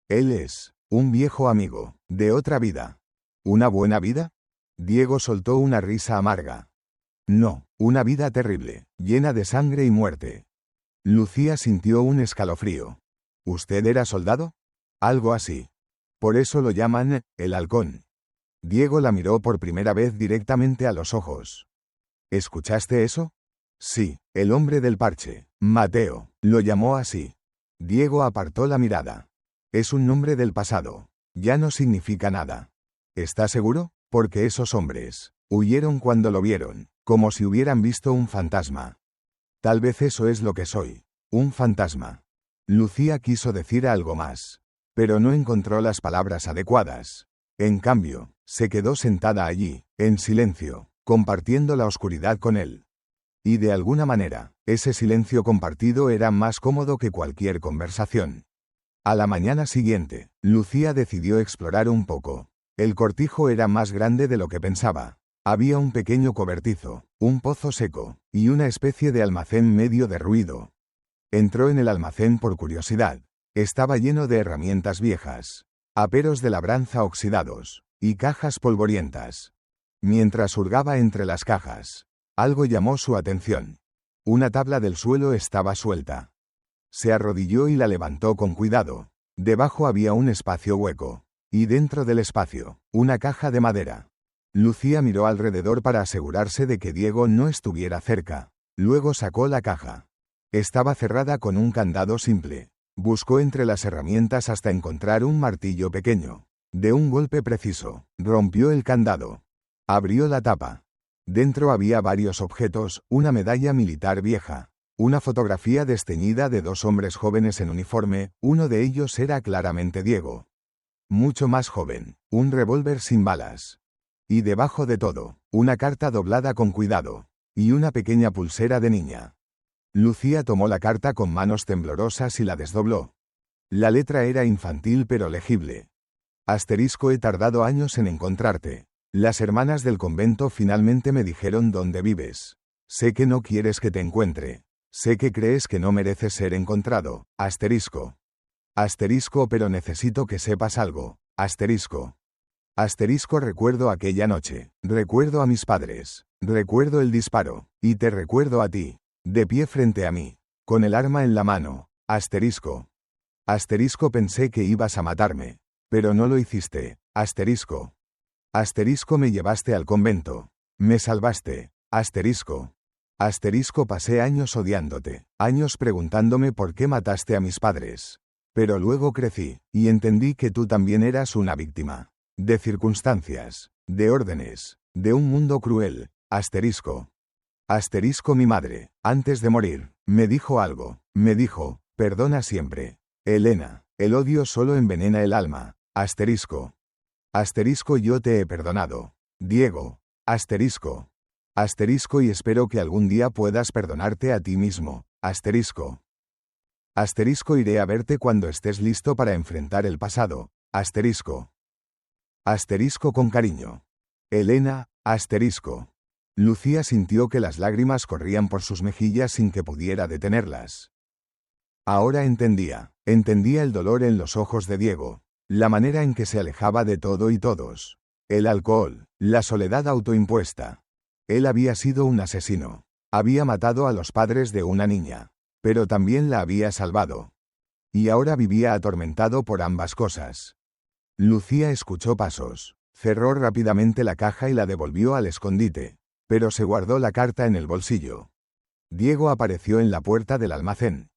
Él es un viejo amigo, de otra vida. ¿Una buena vida? Diego soltó una risa amarga. No, una vida terrible, llena de sangre y muerte. Lucía sintió un escalofrío. ¿Usted era soldado? Algo así. Por eso lo llaman el halcón. Diego la miró por primera vez directamente a los ojos. ¿Escuchaste eso? Sí, el hombre del parche, Mateo, lo llamó así. Diego apartó la mirada. Es un nombre del pasado. Ya no significa nada. ¿Está seguro? Porque esos hombres huyeron cuando lo vieron, como si hubieran visto un fantasma. Tal vez eso es lo que soy. Un fantasma. Lucía quiso decir algo más, pero no encontró las palabras adecuadas. En cambio, se quedó sentada allí, en silencio, compartiendo la oscuridad con él. Y de alguna manera, ese silencio compartido era más cómodo que cualquier conversación. A la mañana siguiente, Lucía decidió explorar un poco. El cortijo era más grande de lo que pensaba. Había un pequeño cobertizo, un pozo seco, y una especie de almacén medio derruido. Entró en el almacén por curiosidad. Estaba lleno de herramientas viejas, aperos de labranza oxidados, y cajas polvorientas. Mientras hurgaba entre las cajas, algo llamó su atención. Una tabla del suelo estaba suelta. Se arrodilló y la levantó con cuidado. Debajo había un espacio hueco, y dentro del espacio, una caja de madera. Lucía miró alrededor para asegurarse de que Diego no estuviera cerca. Luego sacó la caja. Estaba cerrada con un candado simple. Buscó entre las herramientas hasta encontrar un martillo pequeño. De un golpe preciso, rompió el candado. Abrió la tapa. Dentro había varios objetos, una medalla militar vieja, una fotografía desteñida de dos hombres jóvenes en uniforme, uno de ellos era claramente Diego. Mucho más joven, un revólver sin balas. Y debajo de todo, una carta doblada con cuidado, y una pequeña pulsera de niña. Lucía tomó la carta con manos temblorosas y la desdobló. La letra era infantil pero legible. Asterisco, he tardado años en encontrarte. Las hermanas del convento finalmente me dijeron dónde vives. Sé que no quieres que te encuentre. Sé que crees que no mereces ser encontrado. Asterisco. Asterisco, pero necesito que sepas algo. Asterisco. Asterisco, recuerdo aquella noche. Recuerdo a mis padres. Recuerdo el disparo. Y te recuerdo a ti. De pie frente a mí. Con el arma en la mano. Asterisco. Asterisco, pensé que ibas a matarme. Pero no lo hiciste. Asterisco. Asterisco, me llevaste al convento. Me salvaste. Asterisco. Asterisco, pasé años odiándote. Años preguntándome por qué mataste a mis padres. Pero luego crecí, y entendí que tú también eras una víctima. De circunstancias. De órdenes. De un mundo cruel. Asterisco. Asterisco, mi madre, antes de morir, me dijo algo. Me dijo, perdona siempre. Elena, el odio solo envenena el alma. Asterisco. Asterisco, yo te he perdonado. Diego. Asterisco. Asterisco, y espero que algún día puedas perdonarte a ti mismo. Asterisco. Asterisco, iré a verte cuando estés listo para enfrentar el pasado. Asterisco. Asterisco, con cariño. Elena. Asterisco. Lucía sintió que las lágrimas corrían por sus mejillas sin que pudiera detenerlas. Ahora entendía el dolor en los ojos de Diego, la manera en que se alejaba de todo y todos. El alcohol, la soledad autoimpuesta. Él había sido un asesino. Había matado a los padres de una niña. Pero también la había salvado. Y ahora vivía atormentado por ambas cosas. Lucía escuchó pasos. Cerró rápidamente la caja y la devolvió al escondite. Pero se guardó la carta en el bolsillo. Diego apareció en la puerta del almacén.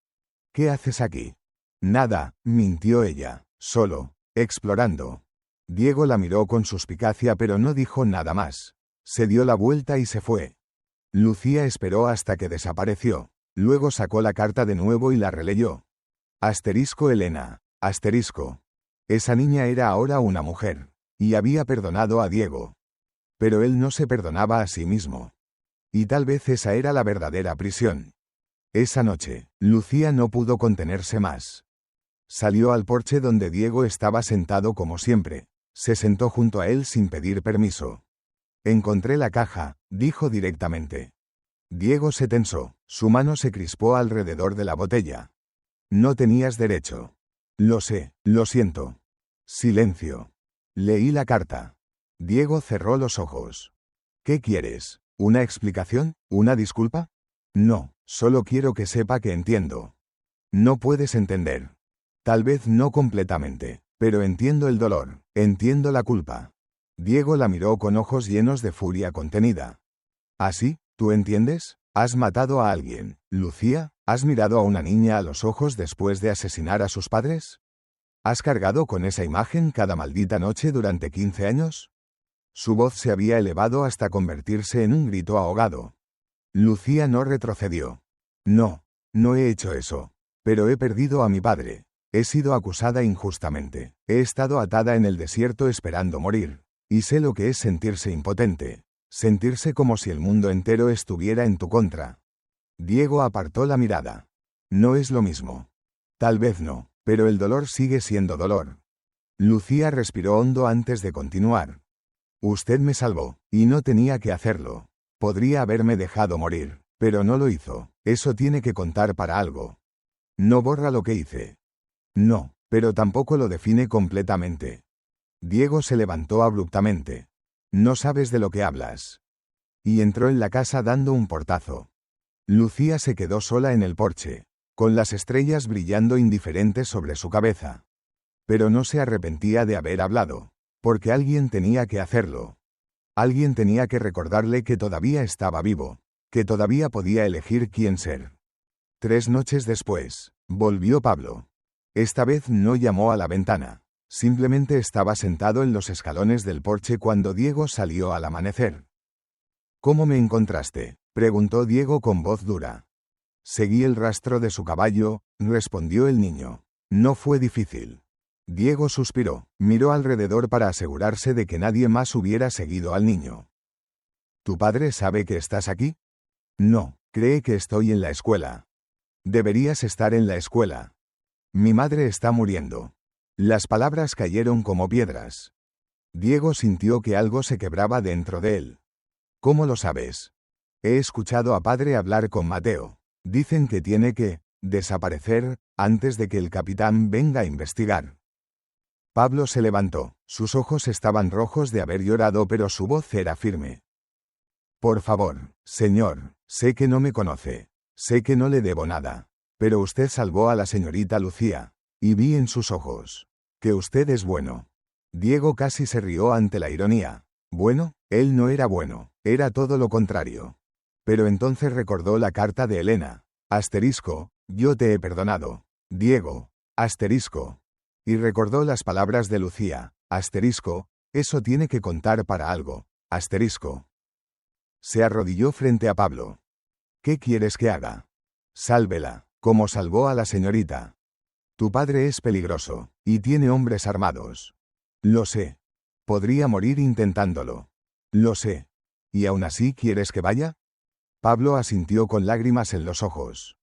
¿Qué haces aquí? Nada, mintió ella. Solo, explorando. Diego la miró con suspicacia pero no dijo nada más. Se dio la vuelta y se fue. Lucía esperó hasta que desapareció. Luego sacó la carta de nuevo y la releyó. Asterisco Elena. Asterisco. Esa niña era ahora una mujer. Y había perdonado a Diego. Pero él no se perdonaba a sí mismo. Y tal vez esa era la verdadera prisión. Esa noche, Lucía no pudo contenerse más. Salió al porche donde Diego estaba sentado como siempre. Se sentó junto a él sin pedir permiso. Encontré la caja, dijo directamente. Diego se tensó, su mano se crispó alrededor de la botella. No tenías derecho. Lo sé, lo siento. Silencio. Leí la carta. Diego cerró los ojos. ¿Qué quieres? ¿Una explicación? ¿Una disculpa? No, solo quiero que sepa que entiendo. No puedes entender. Tal vez no completamente, pero entiendo el dolor, entiendo la culpa. Diego la miró con ojos llenos de furia contenida. ¿Así? ¿Tú entiendes? ¿Has matado a alguien, Lucía? ¿Has mirado a una niña a los ojos después de asesinar a sus padres? ¿Has cargado con esa imagen cada maldita noche durante 15 años? Su voz se había elevado hasta convertirse en un grito ahogado. Lucía no retrocedió. No, no he hecho eso. Pero he perdido a mi padre. He sido acusada injustamente. He estado atada en el desierto esperando morir. Y sé lo que es sentirse impotente. Sentirse como si el mundo entero estuviera en tu contra. Diego apartó la mirada. No es lo mismo. Tal vez no, pero el dolor sigue siendo dolor. Lucía respiró hondo antes de continuar. Usted me salvó, y no tenía que hacerlo. Podría haberme dejado morir, pero no lo hizo. Eso tiene que contar para algo. No borra lo que hice. No, pero tampoco lo define completamente. Diego se levantó abruptamente. No sabes de lo que hablas. Y entró en la casa dando un portazo. Lucía se quedó sola en el porche, con las estrellas brillando indiferentes sobre su cabeza. Pero no se arrepentía de haber hablado, porque alguien tenía que hacerlo. Alguien tenía que recordarle que todavía estaba vivo, que todavía podía elegir quién ser. 3 noches después, volvió Pablo. Esta vez no llamó a la ventana. Simplemente estaba sentado en los escalones del porche cuando Diego salió al amanecer. ¿Cómo me encontraste?, preguntó Diego con voz dura. Seguí el rastro de su caballo, respondió el niño. No fue difícil. Diego suspiró, miró alrededor para asegurarse de que nadie más hubiera seguido al niño. ¿Tu padre sabe que estás aquí? No, cree que estoy en la escuela. Deberías estar en la escuela. Mi madre está muriendo. Las palabras cayeron como piedras. Diego sintió que algo se quebraba dentro de él. ¿Cómo lo sabes? He escuchado a padre hablar con Mateo. Dicen que tiene que desaparecer antes de que el capitán venga a investigar. Pablo se levantó. Sus ojos estaban rojos de haber llorado, pero su voz era firme. Por favor, señor, sé que no me conoce. Sé que no le debo nada. Pero usted salvó a la señorita Lucía. Y vi en sus ojos que usted es bueno. Diego casi se rió ante la ironía. Bueno, él no era bueno, era todo lo contrario. Pero entonces recordó la carta de Elena. Asterisco, yo te he perdonado. Diego. Asterisco. Y recordó las palabras de Lucía. Asterisco, eso tiene que contar para algo. Asterisco. Se arrodilló frente a Pablo. ¿Qué quieres que haga? Sálvela, como salvó a la señorita. Tu padre es peligroso, y tiene hombres armados. Lo sé. Podría morir intentándolo. Lo sé. ¿Y aún así quieres que vaya? Pablo asintió con lágrimas en los ojos.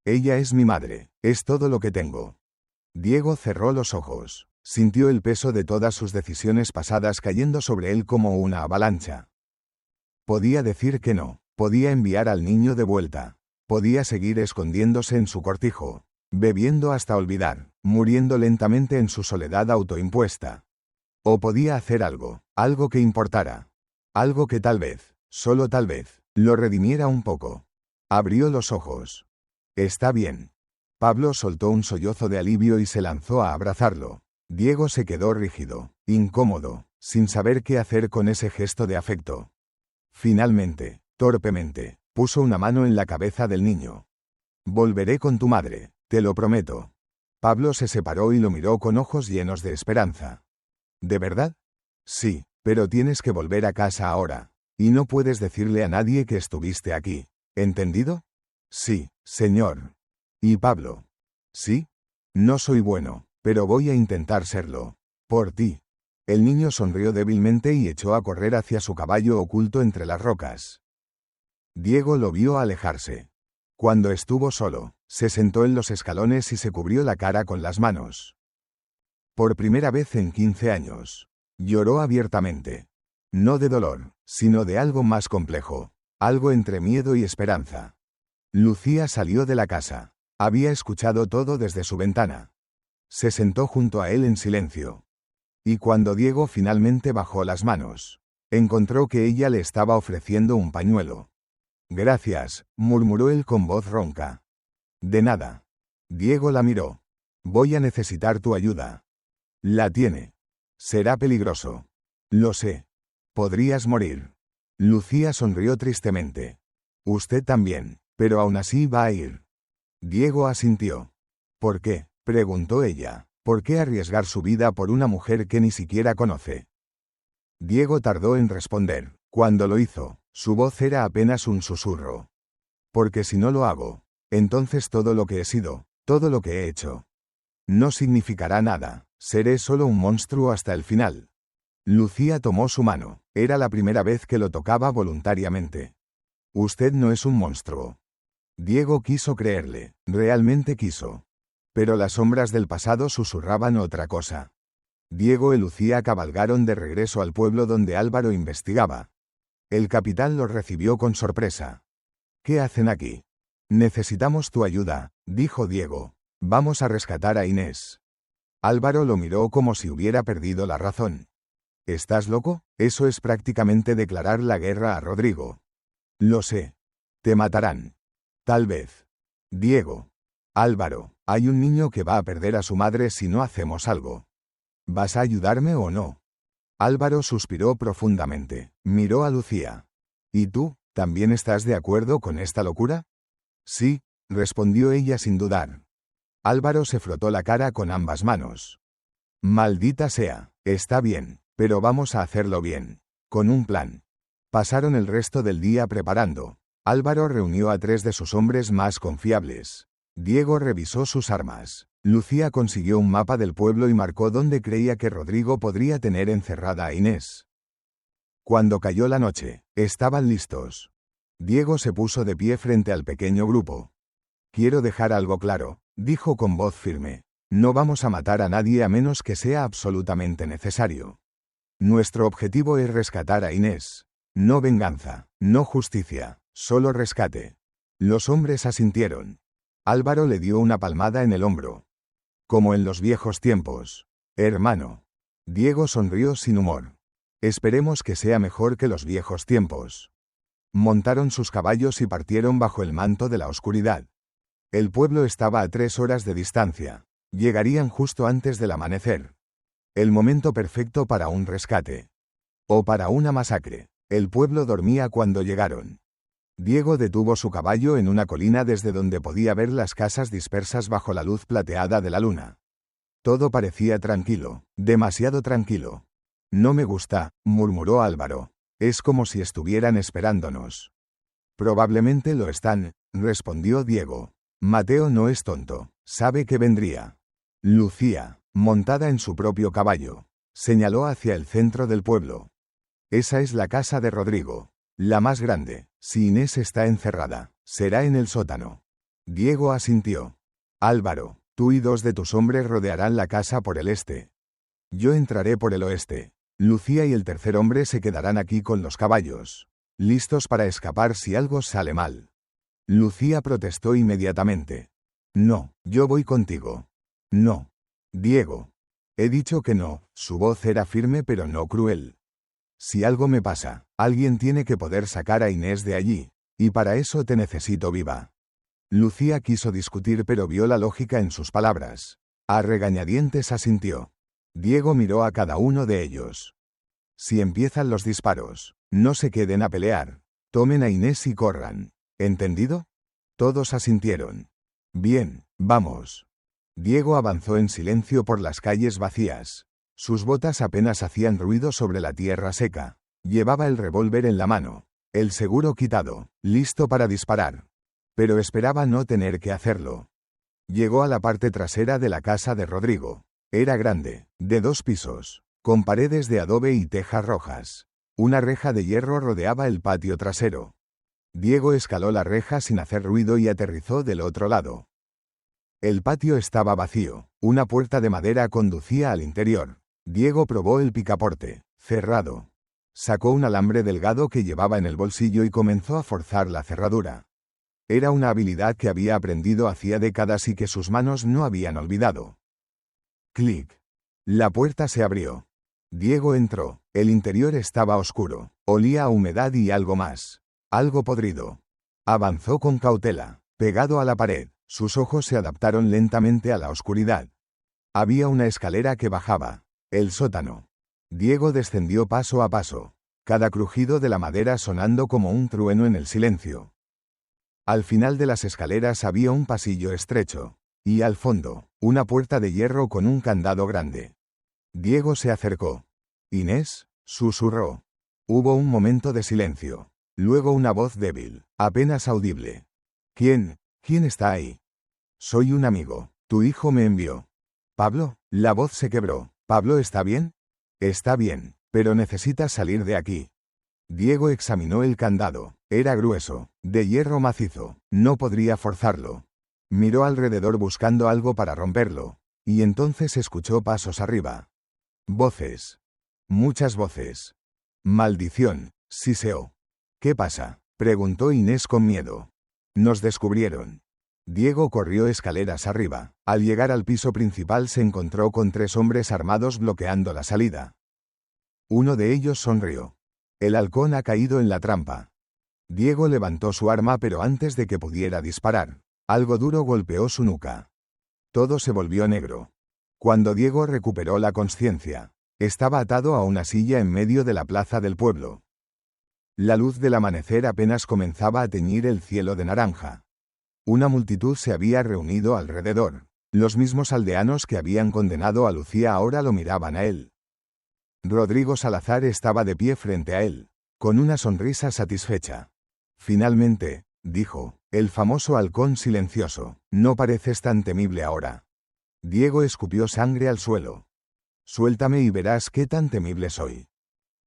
Ella es mi madre, es todo lo que tengo. Diego cerró los ojos. Sintió el peso de todas sus decisiones pasadas cayendo sobre él como una avalancha. Podía decir que no, podía enviar al niño de vuelta. Podía seguir escondiéndose en su cortijo, bebiendo hasta olvidar, muriendo lentamente en su soledad autoimpuesta. O podía hacer algo, algo que importara. Algo que tal vez, solo tal vez, lo redimiera un poco. Abrió los ojos. Está bien. Pablo soltó un sollozo de alivio y se lanzó a abrazarlo. Diego se quedó rígido, incómodo, sin saber qué hacer con ese gesto de afecto. Finalmente, torpemente, puso una mano en la cabeza del niño. Volveré con tu madre, te lo prometo. Pablo se separó y lo miró con ojos llenos de esperanza. ¿De verdad? Sí, pero tienes que volver a casa ahora. Y no puedes decirle a nadie que estuviste aquí. ¿Entendido? Sí, señor. ¿Y Pablo? ¿Sí? No soy bueno, pero voy a intentar serlo. Por ti. El niño sonrió débilmente y echó a correr hacia su caballo oculto entre las rocas. Diego lo vio alejarse. Cuando estuvo solo, se sentó en los escalones y se cubrió la cara con las manos. Por primera vez en 15 años. Lloró abiertamente. No de dolor, sino de algo más complejo. Algo entre miedo y esperanza. Lucía salió de la casa. Había escuchado todo desde su ventana. Se sentó junto a él en silencio. Y cuando Diego finalmente bajó las manos, encontró que ella le estaba ofreciendo un pañuelo. Gracias, murmuró él con voz ronca. De nada. Diego la miró. Voy a necesitar tu ayuda. La tiene. Será peligroso. Lo sé. Podrías morir. Lucía sonrió tristemente. Usted también, pero aún así va a ir. Diego asintió. ¿Por qué?, preguntó ella. ¿Por qué arriesgar su vida por una mujer que ni siquiera conoce? Diego tardó en responder. Cuando lo hizo, su voz era apenas un susurro. Porque si no lo hago, entonces todo lo que he sido, todo lo que he hecho, no significará nada. Seré solo un monstruo hasta el final. Lucía tomó su mano. Era la primera vez que lo tocaba voluntariamente. Usted no es un monstruo. Diego quiso creerle. Realmente quiso. Pero las sombras del pasado susurraban otra cosa. Diego y Lucía cabalgaron de regreso al pueblo donde Álvaro investigaba. El capitán los recibió con sorpresa. ¿Qué hacen aquí? Necesitamos tu ayuda, dijo Diego. Vamos a rescatar a Inés. Álvaro lo miró como si hubiera perdido la razón. ¿Estás loco? Eso es prácticamente declarar la guerra a Rodrigo. Lo sé. Te matarán. Tal vez. Diego. Álvaro, hay un niño que va a perder a su madre si no hacemos algo. ¿Vas a ayudarme o no? Álvaro suspiró profundamente. Miró a Lucía. ¿Y tú, también estás de acuerdo con esta locura? Sí, respondió ella sin dudar. Álvaro se frotó la cara con ambas manos. Maldita sea, está bien, pero vamos a hacerlo bien. Con un plan. Pasaron el resto del día preparando. Álvaro reunió a 3 de sus hombres más confiables. Diego revisó sus armas. Lucía consiguió un mapa del pueblo y marcó dónde creía que Rodrigo podría tener encerrada a Inés. Cuando cayó la noche, estaban listos. Diego se puso de pie frente al pequeño grupo. Quiero dejar algo claro, dijo con voz firme. No vamos a matar a nadie a menos que sea absolutamente necesario. Nuestro objetivo es rescatar a Inés. No venganza, no justicia, solo rescate. Los hombres asintieron. Álvaro le dio una palmada en el hombro. Como en los viejos tiempos. Hermano. Diego sonrió sin humor. Esperemos que sea mejor que los viejos tiempos. Montaron sus caballos y partieron bajo el manto de la oscuridad. El pueblo estaba a 3 horas de distancia. Llegarían justo antes del amanecer. El momento perfecto para un rescate. O para una masacre. El pueblo dormía cuando llegaron. Diego detuvo su caballo en una colina desde donde podía ver las casas dispersas bajo la luz plateada de la luna. Todo parecía tranquilo, demasiado tranquilo. No me gusta, murmuró Álvaro. Es como si estuvieran esperándonos. Probablemente lo están, respondió Diego. Mateo no es tonto, sabe que vendría. Lucía, montada en su propio caballo, señaló hacia el centro del pueblo. Esa es la casa de Rodrigo. La más grande. Si Inés está encerrada, será en el sótano. Diego asintió. Álvaro, tú y 2 de tus hombres rodearán la casa por el este. Yo entraré por el oeste. Lucía y el tercer hombre se quedarán aquí con los caballos, listos para escapar si algo sale mal. Lucía protestó inmediatamente. No, yo voy contigo. No. Diego. He dicho que no. Su voz era firme pero no cruel. Si algo me pasa, alguien tiene que poder sacar a Inés de allí. Y para eso te necesito viva. Lucía quiso discutir pero vio la lógica en sus palabras. A regañadientes asintió. Diego miró a cada uno de ellos. Si empiezan los disparos, no se queden a pelear. Tomen a Inés y corran. ¿Entendido? Todos asintieron. Bien, vamos. Diego avanzó en silencio por las calles vacías. Sus botas apenas hacían ruido sobre la tierra seca. Llevaba el revólver en la mano, el seguro quitado, listo para disparar. Pero esperaba no tener que hacerlo. Llegó a la parte trasera de la casa de Rodrigo. Era grande, de 2 pisos, con paredes de adobe y tejas rojas. Una reja de hierro rodeaba el patio trasero. Diego escaló la reja sin hacer ruido y aterrizó del otro lado. El patio estaba vacío. Una puerta de madera conducía al interior. Diego probó el picaporte, cerrado. Sacó un alambre delgado que llevaba en el bolsillo y comenzó a forzar la cerradura. Era una habilidad que había aprendido hacía décadas y que sus manos no habían olvidado. Clic. La puerta se abrió. Diego entró. El interior estaba oscuro. Olía a humedad y algo más. Algo podrido. Avanzó con cautela. Pegado a la pared, sus ojos se adaptaron lentamente a la oscuridad. Había una escalera que bajaba. El sótano. Diego descendió paso a paso. Cada crujido de la madera sonando como un trueno en el silencio. Al final de las escaleras había un pasillo estrecho. Y al fondo, una puerta de hierro con un candado grande. Diego se acercó. «¿Inés?», susurró. Hubo un momento de silencio. Luego una voz débil, apenas audible. «¿Quién está ahí?» «Soy un amigo. Tu hijo me envió». «¿Pablo?». La voz se quebró. «¿Pablo está bien?». «Está bien, pero necesitas salir de aquí». Diego examinó el candado. Era grueso, de hierro macizo. No podría forzarlo. Miró alrededor buscando algo para romperlo. Y entonces escuchó pasos arriba. Voces. Muchas voces. «Maldición», siseó. «¿Qué pasa?», preguntó Inés con miedo. «Nos descubrieron». Diego corrió escaleras arriba. Al llegar al piso principal se encontró con 3 hombres armados bloqueando la salida. Uno de ellos sonrió. «El halcón ha caído en la trampa». Diego levantó su arma pero antes de que pudiera disparar, algo duro golpeó su nuca. Todo se volvió negro. Cuando Diego recuperó la conciencia, estaba atado a una silla en medio de la plaza del pueblo. La luz del amanecer apenas comenzaba a teñir el cielo de naranja. Una multitud se había reunido alrededor. Los mismos aldeanos que habían condenado a Lucía ahora lo miraban a él. Rodrigo Salazar estaba de pie frente a él, con una sonrisa satisfecha. «Finalmente», dijo, «el famoso halcón silencioso, no pareces tan temible ahora». Diego escupió sangre al suelo. «Suéltame y verás qué tan temible soy».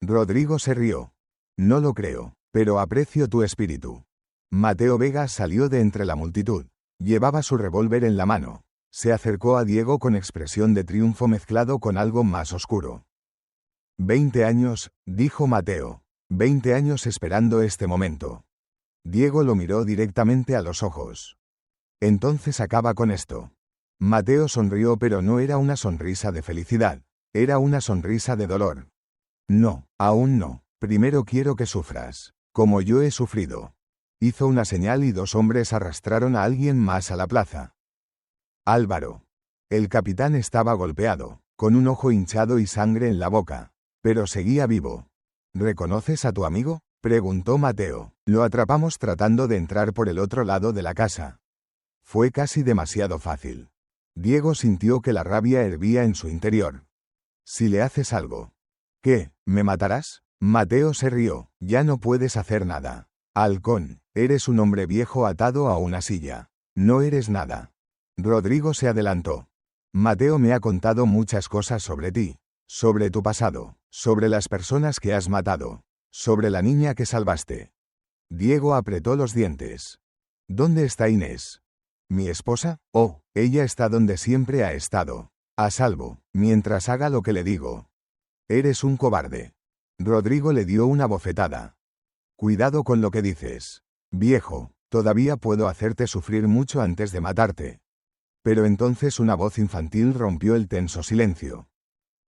Rodrigo se rió. «No lo creo, pero aprecio tu espíritu». Mateo Vega salió de entre la multitud. Llevaba su revólver en la mano. Se acercó a Diego con expresión de triunfo mezclado con algo más oscuro. «20 años», dijo Mateo. «20 años esperando este momento». Diego lo miró directamente a los ojos. «Entonces acaba con esto». Mateo sonrió pero no era una sonrisa de felicidad. Era una sonrisa de dolor. «No, aún no. Primero quiero que sufras, como yo he sufrido». Hizo una señal y 2 hombres arrastraron a alguien más a la plaza. «Álvaro». El capitán estaba golpeado, con un ojo hinchado y sangre en la boca. Pero seguía vivo. «¿Reconoces a tu amigo?», preguntó Mateo. «Lo atrapamos tratando de entrar por el otro lado de la casa». Fue casi demasiado fácil. Diego sintió que la rabia hervía en su interior. «Si le haces algo». «¿Qué? ¿Me matarás?». Mateo se rió. «Ya no puedes hacer nada. Halcón, eres un hombre viejo atado a una silla. No eres nada». Rodrigo se adelantó. «Mateo me ha contado muchas cosas sobre ti. Sobre tu pasado, sobre las personas que has matado, sobre la niña que salvaste». Diego apretó los dientes. «¿Dónde está Inés?». «¿Mi esposa?». «Oh, ella está donde siempre ha estado. A salvo, mientras haga lo que le digo». «Eres un cobarde». Rodrigo le dio una bofetada. «Cuidado con lo que dices. Viejo, todavía puedo hacerte sufrir mucho antes de matarte». Pero entonces una voz infantil rompió el tenso silencio.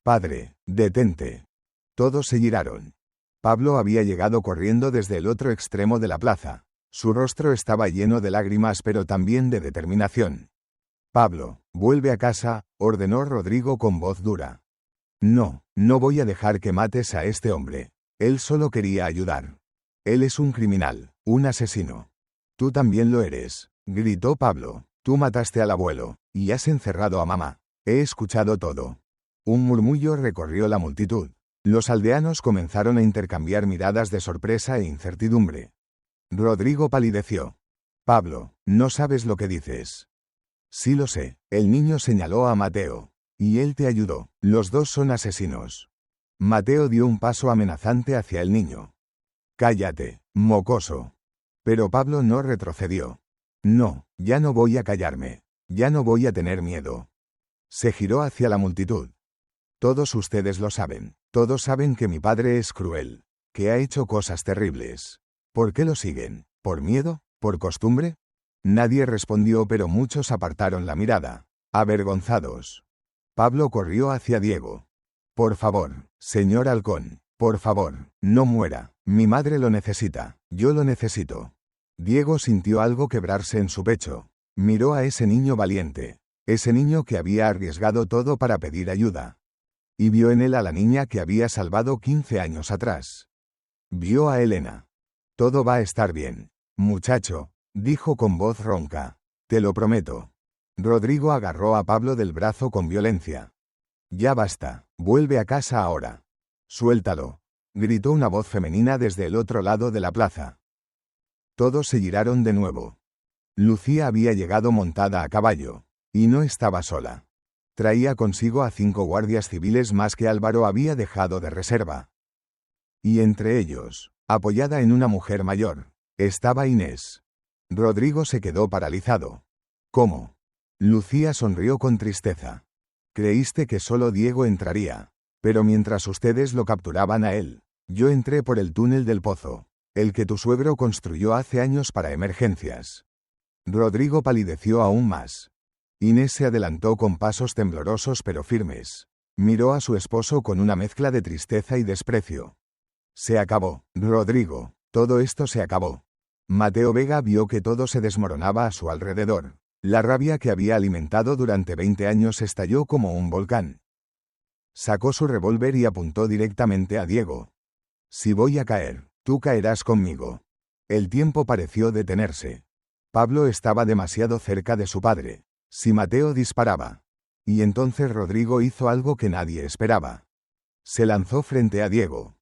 Padre, detente. Todos se giraron. Pablo había llegado corriendo desde el otro extremo de la plaza. Su rostro estaba lleno de lágrimas pero también de determinación. Pablo, vuelve a casa, ordenó Rodrigo con voz dura. No, no voy a dejar que mates a este hombre. Él solo quería ayudar. Él es un criminal, un asesino. Tú también lo eres, gritó Pablo. Tú mataste al abuelo, y has encerrado a mamá. He escuchado todo. Un murmullo recorrió la multitud. Los aldeanos comenzaron a intercambiar miradas de sorpresa e incertidumbre. Rodrigo palideció. Pablo, no sabes lo que dices. Sí lo sé, el niño señaló a Mateo. Y él te ayudó, los dos son asesinos. Mateo dio un paso amenazante hacia el niño. Cállate, mocoso. Pero Pablo no retrocedió. No, ya no voy a callarme. Ya no voy a tener miedo. Se giró hacia la multitud. Todos ustedes lo saben. Todos saben que mi padre es cruel. Que ha hecho cosas terribles. ¿Por qué lo siguen? ¿Por miedo? ¿Por costumbre? Nadie respondió pero muchos apartaron la mirada. Avergonzados. Pablo corrió hacia Diego. Por favor, señor Halcón, por favor, no muera. Mi madre lo necesita. Yo lo necesito. Diego sintió algo quebrarse en su pecho. Miró a ese niño valiente. Ese niño que había arriesgado todo para pedir ayuda. Y vio en él a la niña que había salvado 15 años atrás. Vio a Elena. Todo va a estar bien. Muchacho, dijo con voz ronca. Te lo prometo. Rodrigo agarró a Pablo del brazo con violencia. Ya basta, vuelve a casa ahora. Suéltalo, gritó una voz femenina desde el otro lado de la plaza. Todos se giraron de nuevo. Lucía había llegado montada a caballo, y no estaba sola. Traía consigo a 5 guardias civiles más que Álvaro había dejado de reserva. Y entre ellos, apoyada en una mujer mayor, estaba Inés. Rodrigo se quedó paralizado. ¿Cómo? Lucía sonrió con tristeza. Creíste que solo Diego entraría. Pero mientras ustedes lo capturaban a él, yo entré por el túnel del pozo, el que tu suegro construyó hace años para emergencias. Rodrigo palideció aún más. Inés se adelantó con pasos temblorosos pero firmes. Miró a su esposo con una mezcla de tristeza y desprecio. Se acabó, Rodrigo, todo esto se acabó. Mateo Vega vio que todo se desmoronaba a su alrededor. La rabia que había alimentado durante 20 años estalló como un volcán. Sacó su revólver y apuntó directamente a Diego. Si voy a caer, tú caerás conmigo. El tiempo pareció detenerse. Pablo estaba demasiado cerca de su padre. Si Mateo disparaba. Y entonces Rodrigo hizo algo que nadie esperaba. Se lanzó frente a Diego.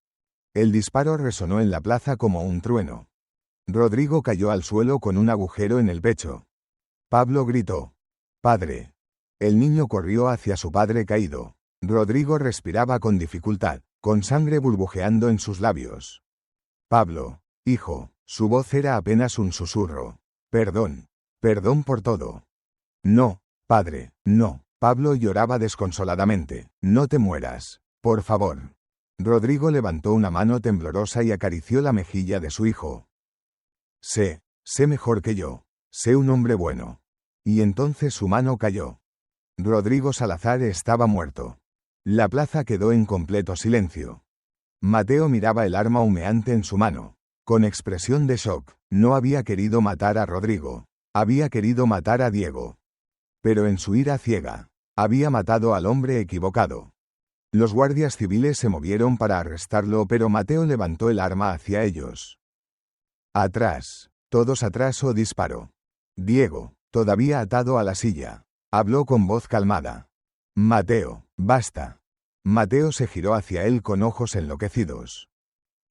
El disparo resonó en la plaza como un trueno. Rodrigo cayó al suelo con un agujero en el pecho. Pablo gritó. «Padre». El niño corrió hacia su padre caído. Rodrigo respiraba con dificultad, con sangre burbujeando en sus labios. «Pablo, hijo». Su voz era apenas un susurro. «Perdón. Perdón por todo». «No, padre, no». Pablo lloraba desconsoladamente. «No te mueras. Por favor». Rodrigo levantó una mano temblorosa y acarició la mejilla de su hijo. Sé mejor que yo. Sé un hombre bueno». Y entonces su mano cayó. Rodrigo Salazar estaba muerto. La plaza quedó en completo silencio. Mateo miraba el arma humeante en su mano. Con expresión de shock, no había querido matar a Rodrigo. Había querido matar a Diego. Pero en su ira ciega, había matado al hombre equivocado. Los guardias civiles se movieron para arrestarlo, pero Mateo levantó el arma hacia ellos. Atrás, todos atrás o disparo. Diego, todavía atado a la silla, habló con voz calmada. Mateo, basta. Mateo se giró hacia él con ojos enloquecidos.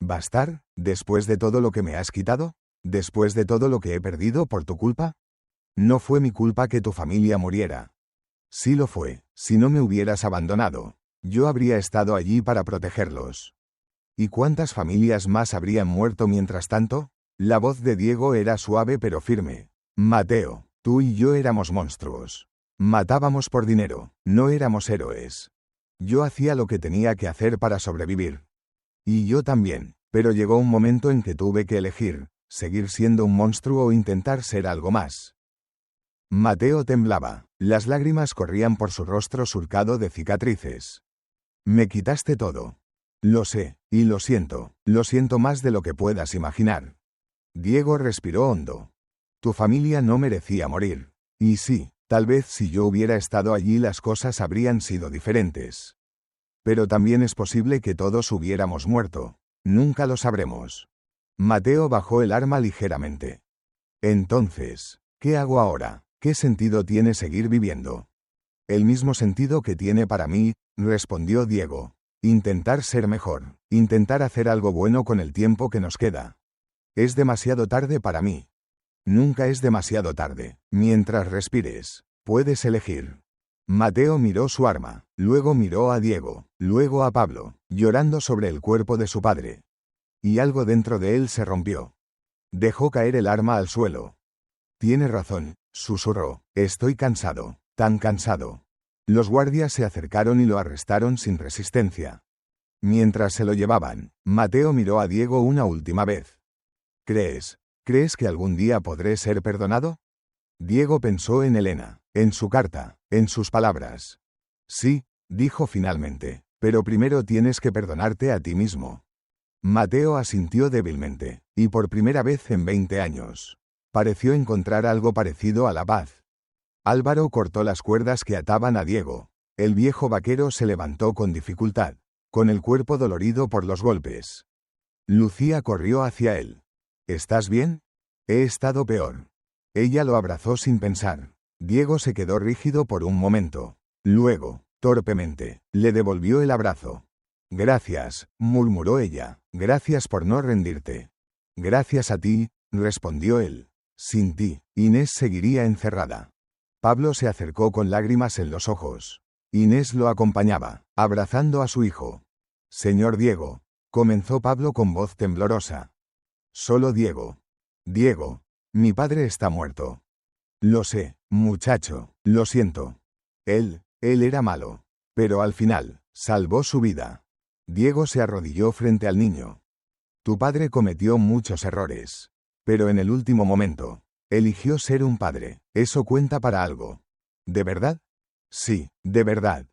¿Bastar? ¿Después de todo lo que me has quitado? ¿Después de todo lo que he perdido por tu culpa? No fue mi culpa que tu familia muriera. Sí lo fue, si no me hubieras abandonado, yo habría estado allí para protegerlos. ¿Y cuántas familias más habrían muerto mientras tanto? La voz de Diego era suave pero firme. Mateo, tú y yo éramos monstruos. Matábamos por dinero, no éramos héroes. Yo hacía lo que tenía que hacer para sobrevivir. Y yo también, pero llegó un momento en que tuve que elegir, seguir siendo un monstruo o intentar ser algo más. Mateo temblaba, las lágrimas corrían por su rostro surcado de cicatrices. Me quitaste todo. Lo sé, y lo siento más de lo que puedas imaginar. Diego respiró hondo. Tu familia no merecía morir. Y sí, tal vez si yo hubiera estado allí las cosas habrían sido diferentes. Pero también es posible que todos hubiéramos muerto. Nunca lo sabremos. Mateo bajó el arma ligeramente. Entonces, ¿qué hago ahora? ¿Qué sentido tiene seguir viviendo? El mismo sentido que tiene para mí, respondió Diego. Intentar ser mejor, intentar hacer algo bueno con el tiempo que nos queda. Es demasiado tarde para mí. Nunca es demasiado tarde. Mientras respires, puedes elegir. Mateo miró su arma, luego miró a Diego, luego a Pablo, llorando sobre el cuerpo de su padre. Y algo dentro de él se rompió. Dejó caer el arma al suelo. Tiene razón, susurró. Estoy cansado, tan cansado. Los guardias se acercaron y lo arrestaron sin resistencia. Mientras se lo llevaban, Mateo miró a Diego una última vez. ¿Crees que algún día podré ser perdonado? Diego pensó en Elena, en su carta, en sus palabras. Sí, dijo finalmente, pero primero tienes que perdonarte a ti mismo. Mateo asintió débilmente, y por primera vez en 20 años. Pareció encontrar algo parecido a la paz. Álvaro cortó las cuerdas que ataban a Diego. El viejo vaquero se levantó con dificultad, con el cuerpo dolorido por los golpes. Lucía corrió hacia él. ¿Estás bien? He estado peor. Ella lo abrazó sin pensar. Diego se quedó rígido por un momento. Luego, torpemente, le devolvió el abrazo. Gracias, murmuró ella. Gracias por no rendirte. Gracias a ti, respondió él. Sin ti, Inés seguiría encerrada. Pablo se acercó con lágrimas en los ojos. Inés lo acompañaba, abrazando a su hijo. Señor Diego, comenzó Pablo con voz temblorosa. Solo Diego. Diego, mi padre está muerto. Lo sé, muchacho, lo siento. Él era malo. Pero al final, salvó su vida. Diego se arrodilló frente al niño. Tu padre cometió muchos errores. Pero en el último momento, eligió ser un padre. Eso cuenta para algo. ¿De verdad? Sí, de verdad.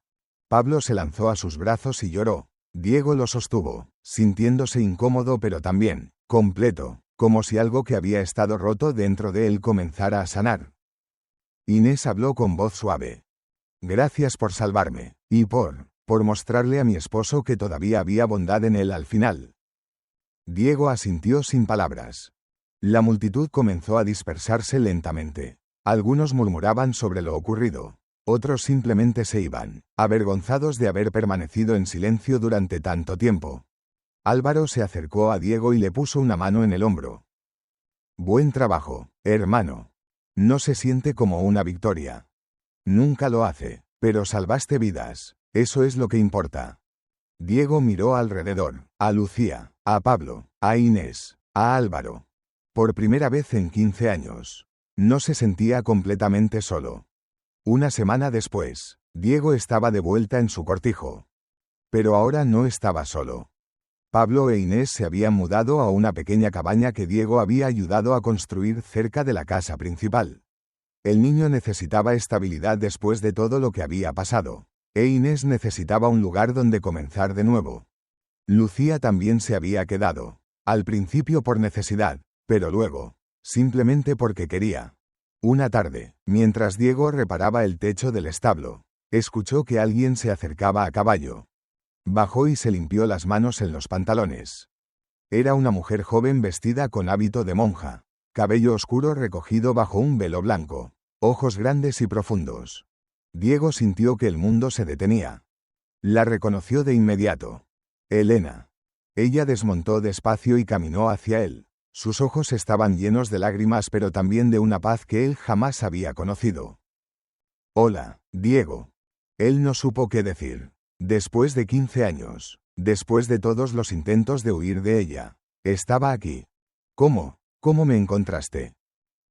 Pablo se lanzó a sus brazos y lloró. Diego lo sostuvo, sintiéndose incómodo pero también, completo, como si algo que había estado roto dentro de él comenzara a sanar. Inés habló con voz suave. Gracias por salvarme, y por mostrarle a mi esposo que todavía había bondad en él al final. Diego asintió sin palabras. La multitud comenzó a dispersarse lentamente. Algunos murmuraban sobre lo ocurrido. Otros simplemente se iban, avergonzados de haber permanecido en silencio durante tanto tiempo. Álvaro se acercó a Diego y le puso una mano en el hombro. Buen trabajo, hermano. No se siente como una victoria. Nunca lo hace, pero salvaste vidas. Eso es lo que importa. Diego miró alrededor, a Lucía, a Pablo, a Inés, a Álvaro. Por primera vez en 15 años. No se sentía completamente solo. Una semana después, Diego estaba de vuelta en su cortijo. Pero ahora no estaba solo. Pablo e Inés se habían mudado a una pequeña cabaña que Diego había ayudado a construir cerca de la casa principal. El niño necesitaba estabilidad después de todo lo que había pasado, e Inés necesitaba un lugar donde comenzar de nuevo. Lucía también se había quedado, al principio por necesidad, pero luego, simplemente porque quería. Una tarde, mientras Diego reparaba el techo del establo, escuchó que alguien se acercaba a caballo. Bajó y se limpió las manos en los pantalones. Era una mujer joven vestida con hábito de monja, cabello oscuro recogido bajo un velo blanco, ojos grandes y profundos. Diego sintió que el mundo se detenía. La reconoció de inmediato. Elena. Ella desmontó despacio y caminó hacia él. Sus ojos estaban llenos de lágrimas pero también de una paz que él jamás había conocido. Hola, Diego. Él no supo qué decir. Después de 15 años, después de todos los intentos de huir de ella, estaba aquí. ¿Cómo me encontraste?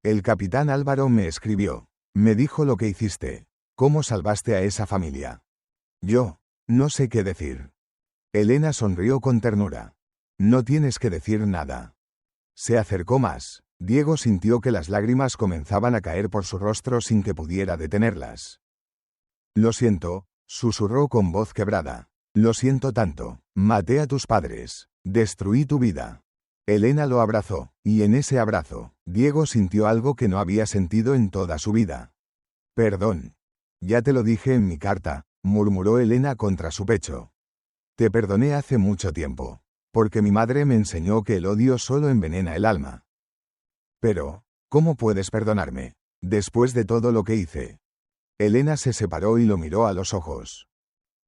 El capitán Álvaro me escribió. Me dijo lo que hiciste. ¿Cómo salvaste a esa familia? Yo no sé qué decir. Elena sonrió con ternura. No tienes que decir nada. Se acercó más. Diego sintió que las lágrimas comenzaban a caer por su rostro sin que pudiera detenerlas. Lo siento, susurró con voz quebrada. Lo siento tanto. Maté a tus padres. Destruí tu vida. Elena lo abrazó, y en ese abrazo, Diego sintió algo que no había sentido en toda su vida. Perdón. Ya te lo dije en mi carta, murmuró Elena contra su pecho. Te perdoné hace mucho tiempo. Porque mi madre me enseñó que el odio solo envenena el alma. Pero, ¿cómo puedes perdonarme? Después de todo lo que hice. Elena se separó y lo miró a los ojos.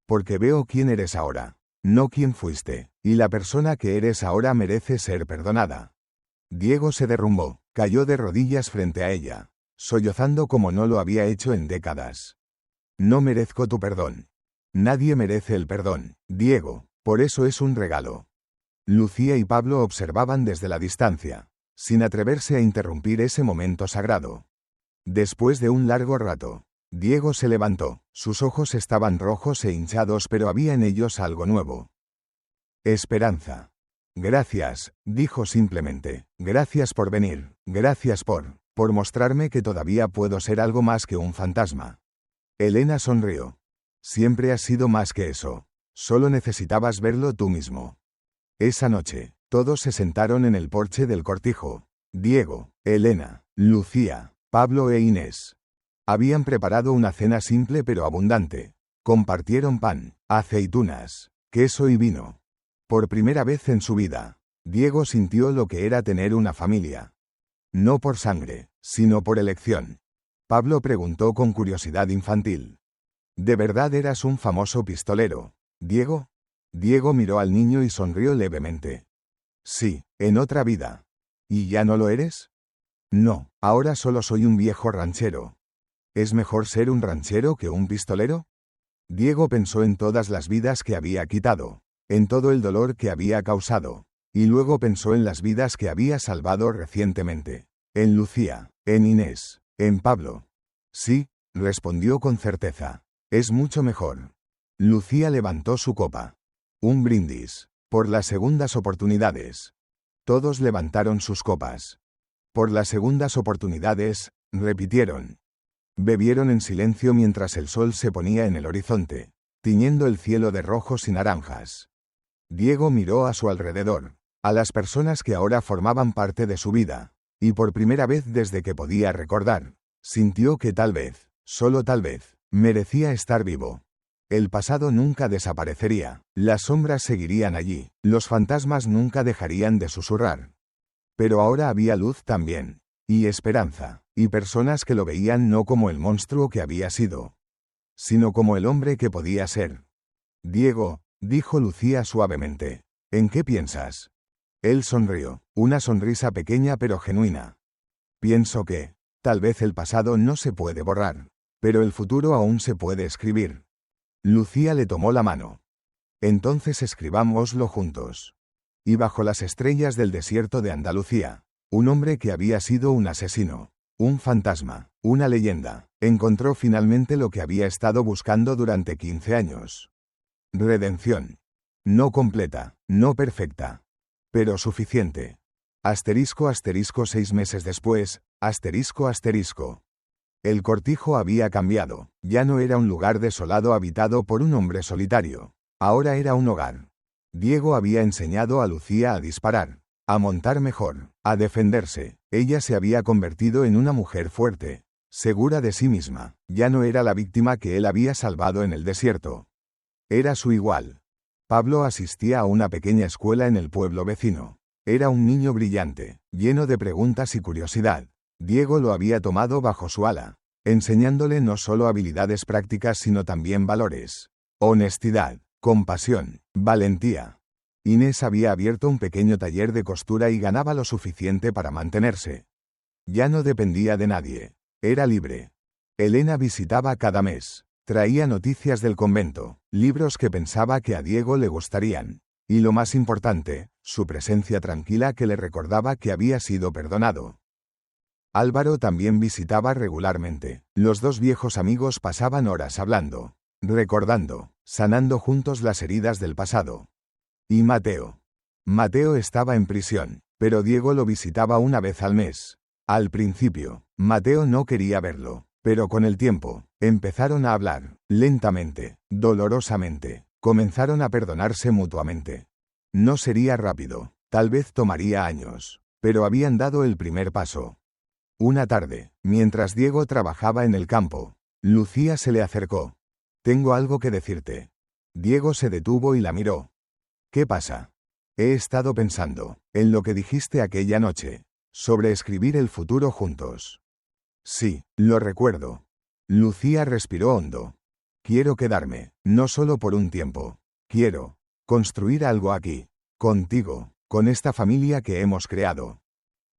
Porque veo quién eres ahora, no quién fuiste, y la persona que eres ahora merece ser perdonada. Diego se derrumbó, cayó de rodillas frente a ella, sollozando como no lo había hecho en décadas. No merezco tu perdón. Nadie merece el perdón, Diego, por eso es un regalo. Lucía y Pablo observaban desde la distancia, sin atreverse a interrumpir ese momento sagrado. Después de un largo rato, Diego se levantó, sus ojos estaban rojos e hinchados, pero había en ellos algo nuevo. Esperanza. Gracias, dijo simplemente, gracias por venir, gracias por mostrarme que todavía puedo ser algo más que un fantasma. Elena sonrió. Siempre has sido más que eso. Solo necesitabas verlo tú mismo. Esa noche, todos se sentaron en el porche del cortijo. Diego, Elena, Lucía, Pablo e Inés. Habían preparado una cena simple pero abundante. Compartieron pan, aceitunas, queso y vino. Por primera vez en su vida, Diego sintió lo que era tener una familia. No por sangre, sino por elección. Pablo preguntó con curiosidad infantil. ¿De verdad eras un famoso pistolero, Diego? Diego miró al niño y sonrió levemente. Sí, en otra vida. ¿Y ya no lo eres? No, ahora solo soy un viejo ranchero. ¿Es mejor ser un ranchero que un pistolero? Diego pensó en todas las vidas que había quitado, en todo el dolor que había causado, y luego pensó en las vidas que había salvado recientemente. En Lucía, en Inés, en Pablo. Sí, respondió con certeza. Es mucho mejor. Lucía levantó su copa. Un brindis. Por las segundas oportunidades. Todos levantaron sus copas. Por las segundas oportunidades, repitieron. Bebieron en silencio mientras el sol se ponía en el horizonte, tiñendo el cielo de rojos y naranjas. Diego miró a su alrededor, a las personas que ahora formaban parte de su vida, y por primera vez desde que podía recordar, sintió que tal vez, solo tal vez, merecía estar vivo. El pasado nunca desaparecería, las sombras seguirían allí, los fantasmas nunca dejarían de susurrar. Pero ahora había luz también, y esperanza, y personas que lo veían no como el monstruo que había sido, sino como el hombre que podía ser. Diego, dijo Lucía suavemente, ¿en qué piensas? Él sonrió, una sonrisa pequeña pero genuina. Pienso que, tal vez el pasado no se puede borrar, pero el futuro aún se puede escribir. Lucía le tomó la mano. Entonces escribámoslo juntos. Y bajo las estrellas del desierto de Andalucía, un hombre que había sido un asesino, un fantasma, una leyenda, encontró finalmente lo que había estado buscando durante 15 años. Redención. No completa, no perfecta, pero suficiente. Asterisco asterisco 6 meses después, asterisco asterisco. El cortijo había cambiado, ya no era un lugar desolado habitado por un hombre solitario, ahora era un hogar. Diego había enseñado a Lucía a disparar, a montar mejor, a defenderse. Ella se había convertido en una mujer fuerte, segura de sí misma, ya no era la víctima que él había salvado en el desierto. Era su igual. Pablo asistía a una pequeña escuela en el pueblo vecino. Era un niño brillante, lleno de preguntas y curiosidad. Diego lo había tomado bajo su ala, enseñándole no solo habilidades prácticas sino también valores. Honestidad, compasión, valentía. Inés había abierto un pequeño taller de costura y ganaba lo suficiente para mantenerse. Ya no dependía de nadie. Era libre. Elena visitaba cada mes. Traía noticias del convento, libros que pensaba que a Diego le gustarían. Y lo más importante, su presencia tranquila que le recordaba que había sido perdonado. Álvaro también visitaba regularmente. Los dos viejos amigos pasaban horas hablando, recordando, sanando juntos las heridas del pasado. Y Mateo. Mateo estaba en prisión, pero Diego lo visitaba una vez al mes. Al principio, Mateo no quería verlo, pero con el tiempo, empezaron a hablar, lentamente, dolorosamente. Comenzaron a perdonarse mutuamente. No sería rápido, tal vez tomaría años, pero habían dado el primer paso. Una tarde, mientras Diego trabajaba en el campo, Lucía se le acercó. «Tengo algo que decirte». Diego se detuvo y la miró. «¿Qué pasa?» «He estado pensando en lo que dijiste aquella noche, sobre escribir el futuro juntos». «Sí, lo recuerdo». Lucía respiró hondo. «Quiero quedarme, no solo por un tiempo. Quiero construir algo aquí, contigo, con esta familia que hemos creado».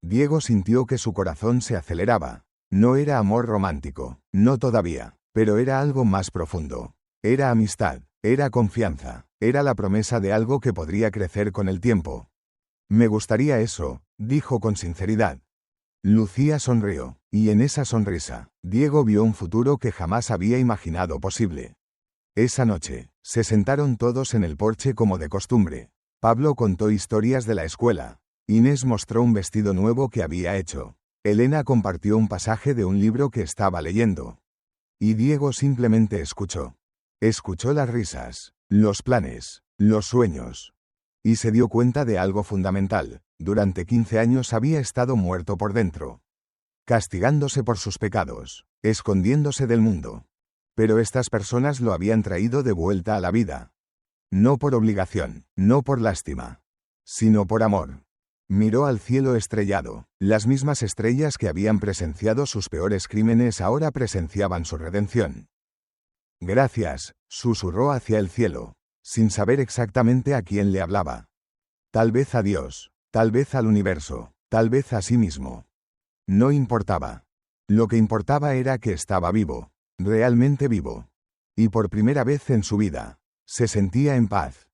Diego sintió que su corazón se aceleraba. No era amor romántico, no todavía, pero era algo más profundo. Era amistad, era confianza, era la promesa de algo que podría crecer con el tiempo. «Me gustaría eso», dijo con sinceridad. Lucía sonrió, y en esa sonrisa, Diego vio un futuro que jamás había imaginado posible. Esa noche, se sentaron todos en el porche como de costumbre. Pablo contó historias de la escuela. Inés mostró un vestido nuevo que había hecho. Elena compartió un pasaje de un libro que estaba leyendo. Y Diego simplemente escuchó. Escuchó las risas, los planes, los sueños. Y se dio cuenta de algo fundamental. Durante 15 años había estado muerto por dentro. Castigándose por sus pecados, escondiéndose del mundo. Pero estas personas lo habían traído de vuelta a la vida. No por obligación, no por lástima, sino por amor. Miró al cielo estrellado. Las mismas estrellas que habían presenciado sus peores crímenes ahora presenciaban su redención. «Gracias», susurró hacia el cielo, sin saber exactamente a quién le hablaba. Tal vez a Dios, tal vez al universo, tal vez a sí mismo. No importaba. Lo que importaba era que estaba vivo, realmente vivo. Y por primera vez en su vida, se sentía en paz.